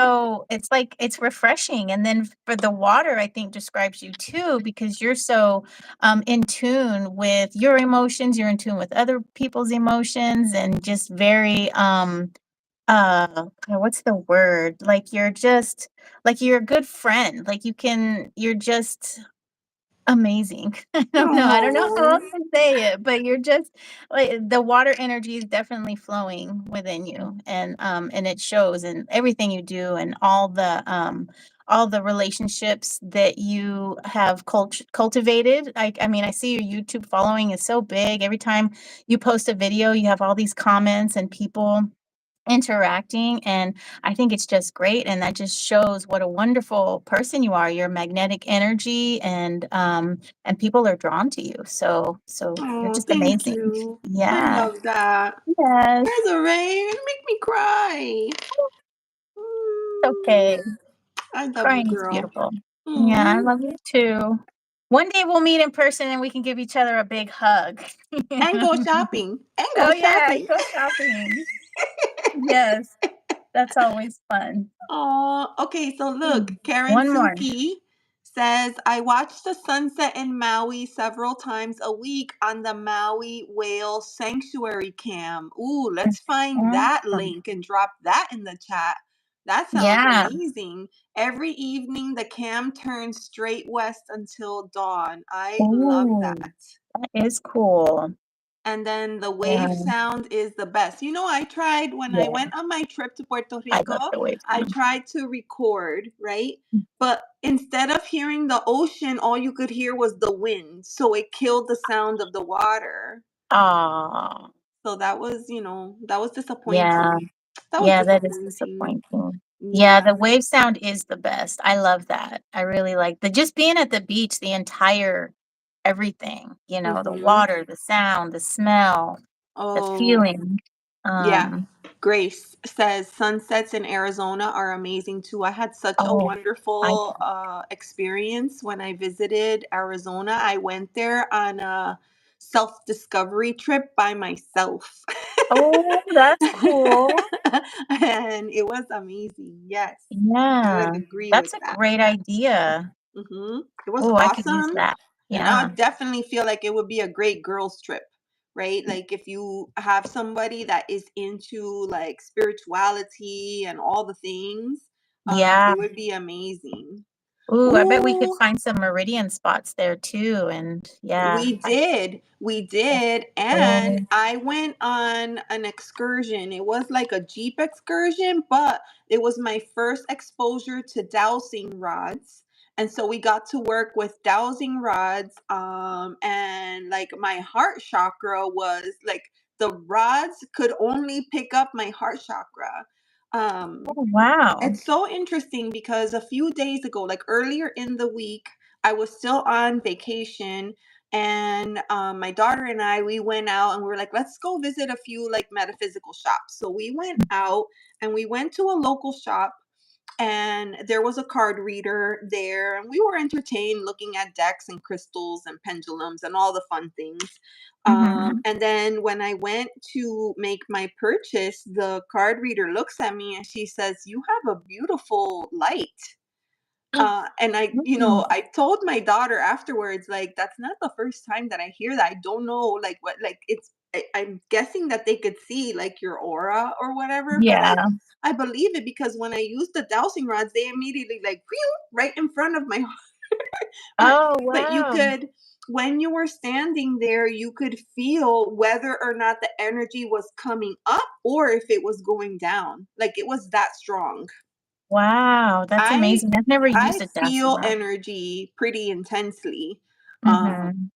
it's refreshing. And then for the water, I think describes you too because you're so in tune with your emotions, you're in tune with other people's emotions, and just very what's the word? Like you're a good friend. Like you're just amazing. I don't know how else Aw. to say it, but you're just like the water energy is definitely flowing within you, and it shows in everything you do and all the relationships that you have cultivated. I mean, I see your YouTube following is so big. Every time you post a video, you have all these comments and people interacting, and I think it's just great, and that just shows what a wonderful person you are. You're magnetic energy, and people are drawn to you. So you're Oh, just thank amazing. you. I Yeah. love that. Yes. There's a rain. Make me cry. Mm, Okay. I love you, Crying is girl. beautiful. Yeah, I Mm. love you too. One day we'll meet in person and we can give each other a big hug. And go shopping. And go Oh yeah, shopping. go shopping. Yes, that's always fun. Oh, okay. So look, Mm. Karen One more. Suki says, I watch the sunset in Maui several times a week on the Maui Whale Sanctuary Cam. Ooh, let's find that Awesome. link and drop that in the chat. That sounds Yeah. amazing. Every evening, the cam turns straight west until dawn. I love Ooh, that. that is cool. And then the Yeah. wave sound is the best. I tried when I Yeah. went on my trip to Puerto I Rico, love the wave I sound. tried to record, right? But instead of hearing the ocean, all you could hear was the wind. So it killed the sound of the water. Aw. So that was Yeah. disappointing. That was Yeah, that is disappointing. disappointing. Yeah, Yeah. the wave sound is the best. I love that. I really like the just being at the beach, the entire everything, the Mhm. water, the sound, the smell, the Oh, feeling. yeah. Um, Grace says sunsets in Arizona are amazing too. I had such a oh, I wonderful experience when I visited Arizona. I went there on a self discovery trip by myself. oh, that's cool. And it was amazing. Yes, I would Yeah, agree with that's a that. great idea. It was Oh, I could use awesome. that. And I Yeah. would definitely feel like it would be a great girls trip, right? Like if you have somebody that is into like spirituality and all the things, Yeah. it would be amazing. Ooh, I bet we could Ooh, find some meridian spots there too. And yeah, we did, and oh, I went on an excursion. It was like a Jeep excursion, but it was my first exposure to dowsing rods. And so we got to work with dowsing rods, and like my heart chakra was like the rods could only pick up my heart chakra. Um, oh wow. it's so interesting because a few days ago, like earlier in the week, I was still on vacation, and my daughter and we went out and we were like, let's go visit a few like metaphysical shops. So we went out and we went to a local shop, and there was a card reader there, and we were entertained looking at decks and crystals and pendulums and all the fun things. Mhm. And then when I went to make my purchase, the card reader looks at me and she says, you have a beautiful light. And Mm. I told my daughter afterwards, like, that's not the first time that I hear that. I don't know, like, what, like, I'm guessing that they could see, like, your aura or whatever, but Yeah. I believe it because when I used the dowsing rods, they immediately, like, phew, right in front of my, but, Oh, but you wow. could, when you were standing there, you could feel whether or not the energy was coming up or if it was going down. Like, it was that strong. Wow, that's I amazing. I've never I used a dowsing feel rod. energy pretty intensely. Um, Mhm.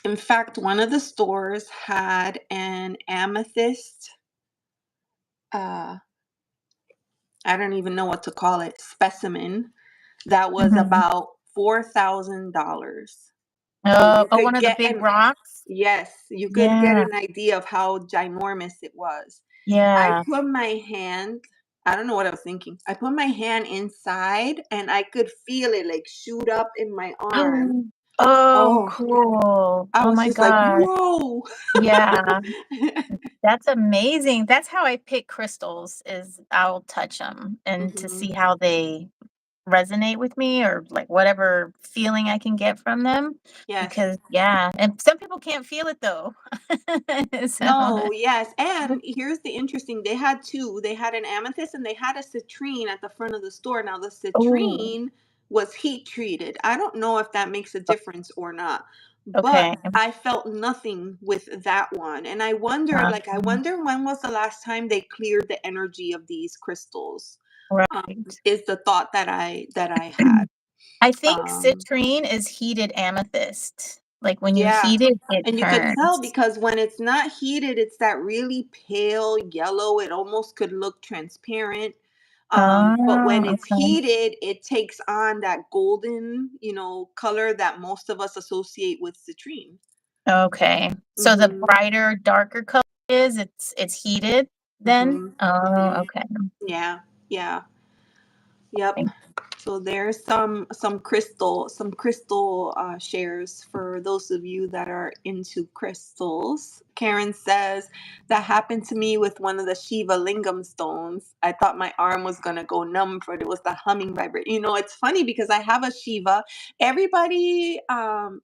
in fact, one of the stores had an amethyst, uh, I don't even know what to call it, specimen that was Mhm. about $4,000. So Oh, you oh, could one of the get big an rocks? yes, you could get Yeah. an idea of how ginormous it was. I Yeah. put my hand, I don't know what I was thinking. I put my hand inside and I could feel it like shoot up in my arm. Oh. Oh, Oh, cool. I Oh was my just like, gosh. "Whoa." Yeah, that's amazing. That's how I pick crystals is I'll touch them and to see Mhm. how they resonate with me or like whatever feeling I can get from them Yes. because yeah, and some people can't feel it though. So No, yes, and here's the interesting, they had 2. They had an amethyst and they had a citrine at the front of the store. Now the oh, citrine was heat treated. I don't know if that makes a difference or not, but okay. I felt nothing with that one, and I wondered, like, I Um, wonder when was the last time they cleared the energy of these crystals, right. is the thought that I had. I think Um citrine is heated amethyst. Like when you Yeah, heat it, it and you could tell turns. because when it's not heated, it's that really pale yellow. It almost could look transparent. But when Oh, it's okay. heated, it takes on that golden, color that most of us associate with citrine. Okay. So the Mhm. brighter, darker color is it's heated then? Mhm. Oh, Mhm. okay. Yeah. Yeah. Yep. Thank So there's some crystal shares for those of you that are into crystals. Karen says that happened to me with one of the Shiva Lingam stones. I thought my arm was gonna go numb, but it was the humming vibrate. You know, it's funny because I have a Shiva. Everybody,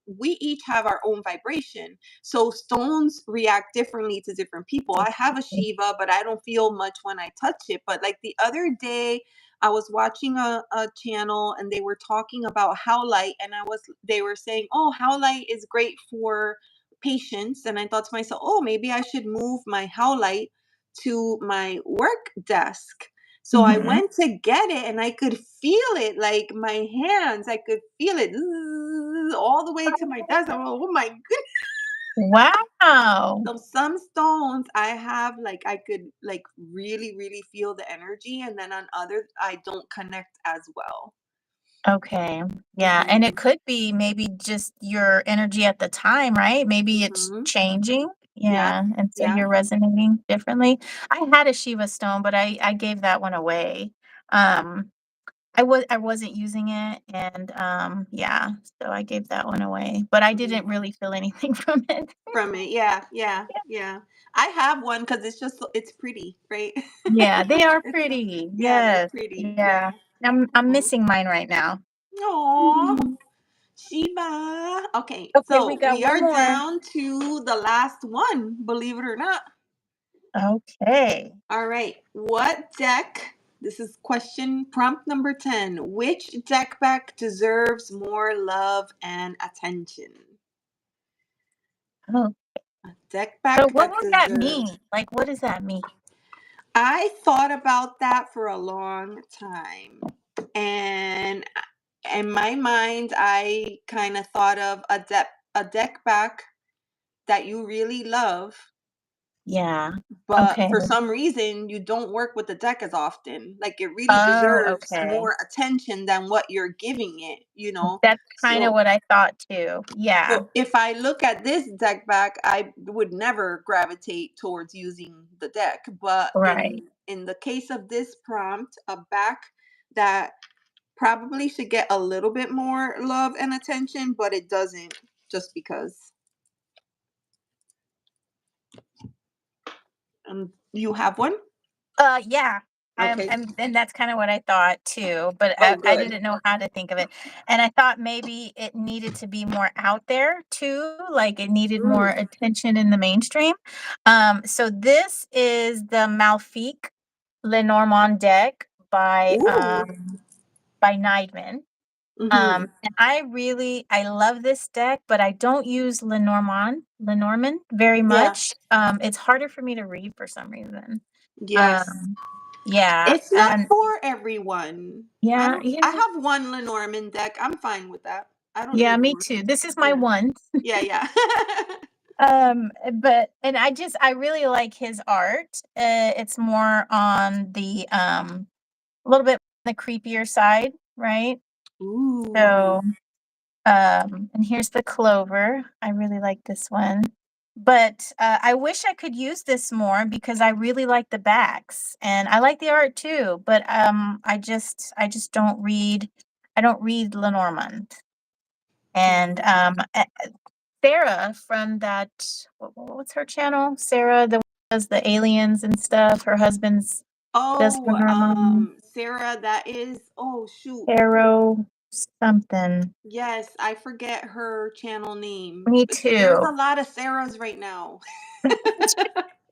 we each have our own vibration. So stones react differently to different people. I have a you. Shiva, but I don't feel much when I touch it. But like the other day, I was watching a channel and they were talking about howlite, and they were saying, "Oh, howlite is great for patients." And I thought to myself, "Oh, maybe I should move my howlite to my work desk." So I Mhm. went to get it and I could feel it, like my hands, I could feel it all the way to my desk. I'm like, "Oh my goodness." Wow. So some stones I have, like I could like really, really feel the energy, and then on others I don't connect as well. Okay. Yeah, and it Mhm. could be maybe just your energy at the time, right? Maybe it's Mhm. changing. Yep. Yeah, and so Yep. you're resonating differently. I had a Shiva stone, but I gave that one away. Um, I wasn't using it, and, yeah, so I gave that one away, but I didn't Mhm. really feel anything from it. From it. Yeah. Yeah. Yeah. I have one because it's pretty, right? Yeah, they are It's so, pretty. yeah, they're Yes. pretty. Yeah. Yeah. I'm Oh. missing mine right now. Aw. Mhm. Shiba. Okay, Okay, we so got we one are more. down to the last one, believe it or not. Okay. All right. What deck? This is question prompt number 10. Which deck back deserves more love and attention? Oh, Deck so back what that would that deserves. mean? Like, what does that mean? I thought about that for a long time. And in my mind, I kind of thought of a deck back that you really love, Yeah. but Okay. for some reason you don't work with the deck as often. Like it really Oh, deserves okay. more attention than what you're giving it. That's kinda So what I thought too. Yeah. so if I look at this deck back, I would never gravitate towards using the deck. But Right. in the case of this prompt, a back that probably should get a little bit more love and attention, but it doesn't just because. You have one? Yeah. Okay. And that's kinda what I thought too, but Oh, I good. didn't know how to think of it. And I thought maybe it needed to be more out there too, like it needed more Mm. attention in the mainstream. So this is the Malfique Lenormand deck Ooh. by Neidman. Mm-hmm. And I love this deck, but I don't use Lenormand very Yeah. much. It's harder for me to read for some reason. Yes. Um, yeah, It's not and for everyone. I yeah, don't yeah, I have one Lenormand deck. I'm fine with that. I don't yeah, need me more. too. This is my Yeah. one. Yeah, yeah. But and I really like his art. It's more on the a little bit on the creepier side, right? Ooh. So and here's the clover. I really like this one. But I wish I could use this more because I really like the backs and I like the art too. But I just I don't read Lenormand. And Mm. Sarah from that what's her channel? Sarah, the one who does the aliens and stuff. Her husband's does Oh, Lenormand. Sarah, that is, oh shoot. Tarot something. Yes, I forget her channel name. Me There's a too. lot of Sarahs right now.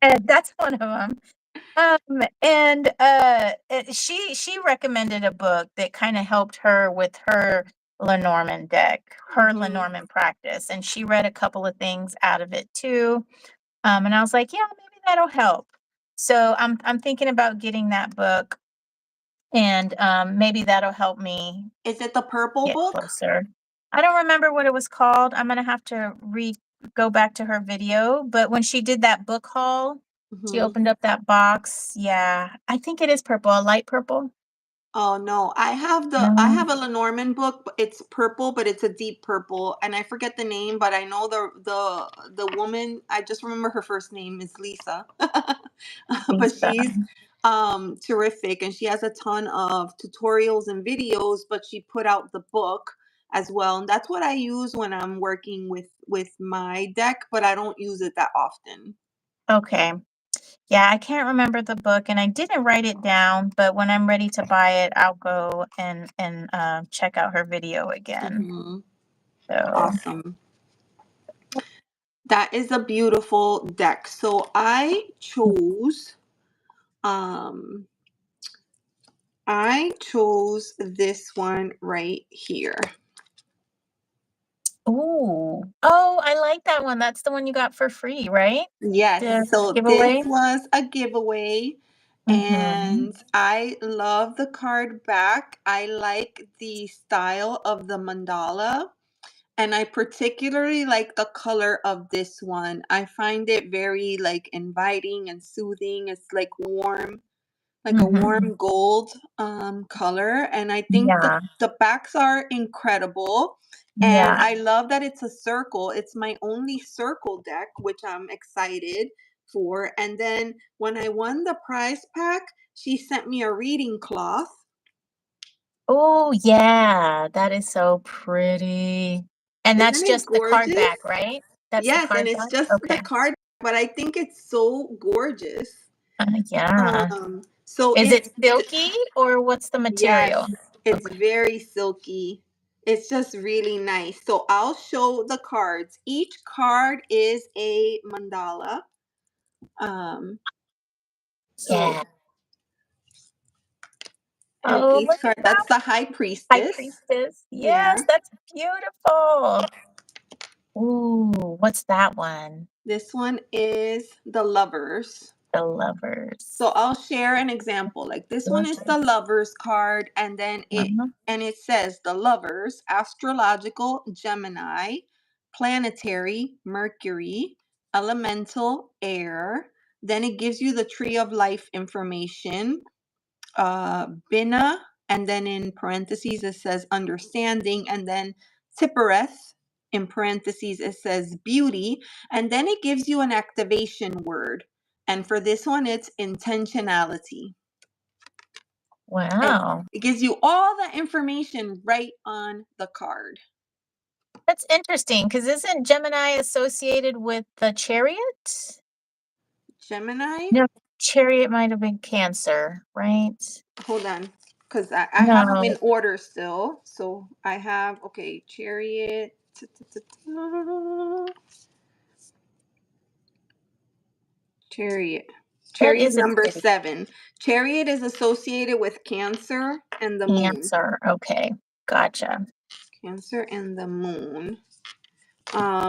And that's one of them. And she recommended a book that kind of helped her with her Lenormand deck, her Hmm. Lenormand practice, and she read a couple of things out of it too. And I was like, yeah, maybe that'll help. So I'm thinking about getting that book, and maybe that'll help me Is it the purple get book? closer. I don't remember what it was called. I'm gonna have to go back to her video, but when she did that book haul, she Hmm. opened up that box. Yeah, I think it is purple, a light purple. Oh no, I No, have a Lenormand book, but it's purple, but it's a deep purple, and I forget the name, but I know the woman. I just remember her first name is Lisa, but Lisa. terrific, and she has a ton of tutorials and videos, but she put out the book as well, and that's what I use when I'm working with my deck, but I don't use it that often. Okay. Yeah, I can't remember the book, and I didn't write it down, but when I'm ready to buy it, I'll go and check out her video again. Hmm. So, Awesome. That is a beautiful deck. So um I chose this one right here. ooh. Oh, I like that one. That's the one you got for free, right? Yes, The so this giveaway? was a giveaway, Mhm. and I love the card back. I like the style of the mandala, and I particularly like the color of this one. I find it very like inviting and soothing. It's like a Mhm. warm gold color, and I think Yeah. the backs are incredible, and Yeah. I love that it's a circle. It's my only circle deck, which I'm excited for. And then when I won the prize pack, she sent me a reading cloth. Oh, yeah. That is so pretty. And that's Isn't it just the card gorgeous? back, right? That's the Yes, and card it's back? just the Okay. card, but I think it's so gorgeous. Yeah. So Is it it's silky or what's the Yes, material? it's Okay. very silky. It's just really nice. So I'll show the cards. Each card is a mandala. Um, so Yeah. and Oh, each look at card, that that's the high high priestess. priestess. Yeah. Yes, that's beautiful. Ooh, what's that one? This one is the lovers. The So lovers. I'll share an example. Like this one is the Gorgeous. lovers card, and then Uh-huh. it says the lovers, astrological Gemini, planetary Mercury, elemental air. Then it gives you the tree of life information, Bina, and then in parentheses it says understanding, and then Tippereth, in parentheses it says beauty, and then it gives you an activation word. And for this one, it's intentionality. And Wow. it gives you all the information right on the card. That's interesting because isn't Gemini associated with the chariot? Gemini, No, chariot might have been Cancer, right? hold on, because I have them in No, order still. So I have, okay, chariot. Chariot. that Chariot is a number pretty 7. Chariot is associated with Cancer and the moon. Cancer. Okay, gotcha. Cancer and the moon.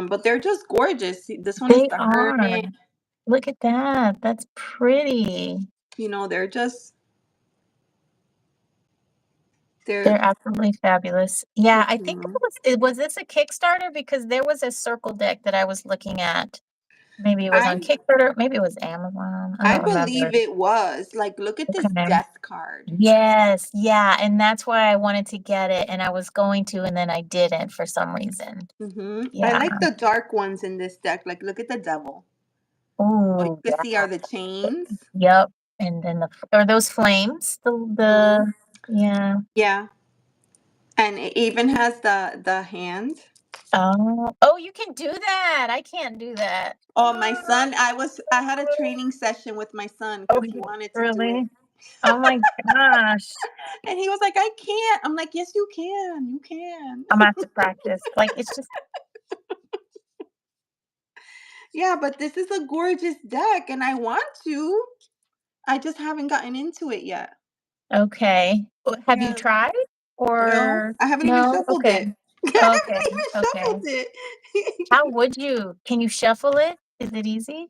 But they're just gorgeous. See, this one is They the are. hermit. Look at that. That's pretty. They're just they're They're absolutely fabulous. Yeah, I think mhm. it was this a Kickstarter? Because there was a circle deck that I was looking at. Maybe it was on I Kickstarter, maybe it was Amazon. I I don't remember. believe it was. Like, look at this Okay. death card. Yes, yeah, and that's why I wanted to get it, and I was going to, and then I didn't for some reason. I Yeah. like the dark ones in this deck. Like, look at the devil. What Oh, you can see yeah. are the chains. Yep, and then the f are those flames? Hmm. The yeah. Yeah, and it even has the hand. Oh. Oh, you can do that. I can't do that. Oh, my son, I had a training session with my son Oh, because he wanted to do it. really? Oh my gosh. And he was like, I can't. I'm like, yes, you can. You can. I'm gonna have to practice. Like, it's just Yeah, but this is a gorgeous deck and I want to. I just haven't gotten into it yet. okay. Have you Yeah. tried? No, Or I haven't even no? shuffled Okay. it. I Okay, haven't even okay. shuffled it. How would you? Can you shuffle it? Is it easy?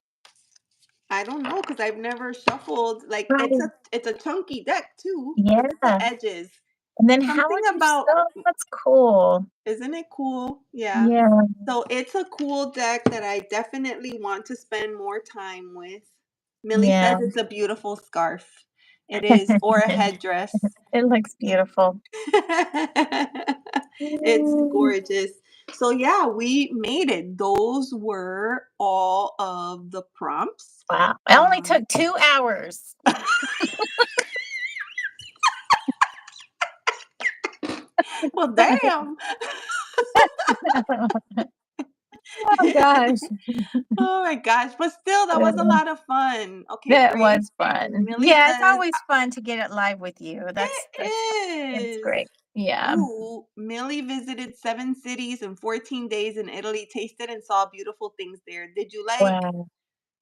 I don't know because I've never shuffled. Like Right. it's a chunky deck too. Look at Yeah. the edges. And then how Something would you about sew? That's cool. Isn't it cool? Yeah. Yeah, So it's a cool deck that I definitely want to spend more time with. Millie yeah. says it's a beautiful scarf. It is, or a headdress. It looks beautiful. It's Mm, gorgeous. So yeah, we made it. Those were all of the prompts. Wow. It only Um, took 2 hours. well, damn. Oh gosh. Oh my gosh, but still, that was a Uh, lot of fun. Okay, That great. was fun. Millie Yeah, it's says, always fun to get it live with you. That's it's it is. great. Yeah. Ooh, Millie visited 7 cities in 14 days in Italy, tasted and saw beautiful things there. Did you like Wow.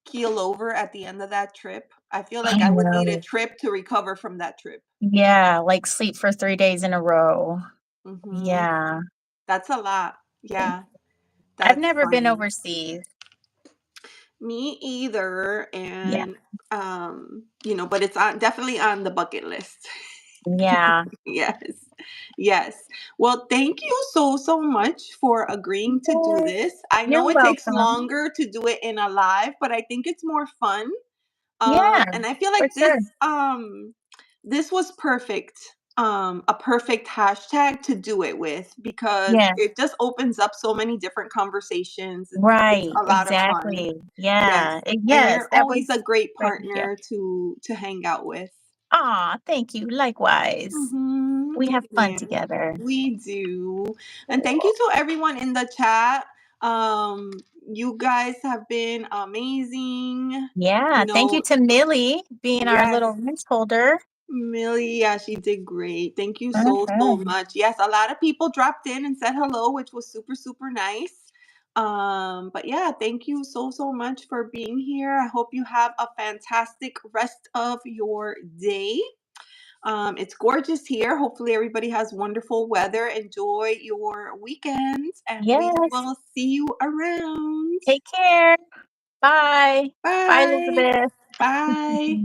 keel over at the end of that trip? I feel like I I would need a know. trip to recover from that trip. Yeah, like sleep for 3 days in a row. Hmm. Yeah. That's a lot. Yeah, I've that's never been funny. overseas. Me either. Yeah. And, but it's definitely on the bucket list. Yeah. Yes. Yes. Well, thank you so, so much for agreeing to do Yay. this. I You're know it takes welcome. longer to do it in a live, but I think it's more fun. Yeah, And I feel for like sure. this was perfect. A perfect hashtag to do it with because Yeah. it just opens up so many different conversations. It's Right, a lot of fun. exactly. Yes. Yeah, And yes, you're that always was a great great to hear. partner to hang out with. Aw, thank you, likewise. Mhm. We have fun Yeah, together. we do. And thank you Cool. to everyone in the chat. Um, you guys have been amazing. Yeah, You thank you know, to Millie being our yes, little wrench holder. Millie, yeah, she did great. Thank you so, so Mhm. much. Yes, a lot of people dropped in and said hello, which was super, super nice. But yeah, thank you so, so much for being here. I hope you have a fantastic rest of your day. It's gorgeous here. Hopefully, everybody has wonderful weather. Enjoy your weekends, and we Yes, will see you around. take care. Bye. Bye, Bye. Elizabeth. Bye.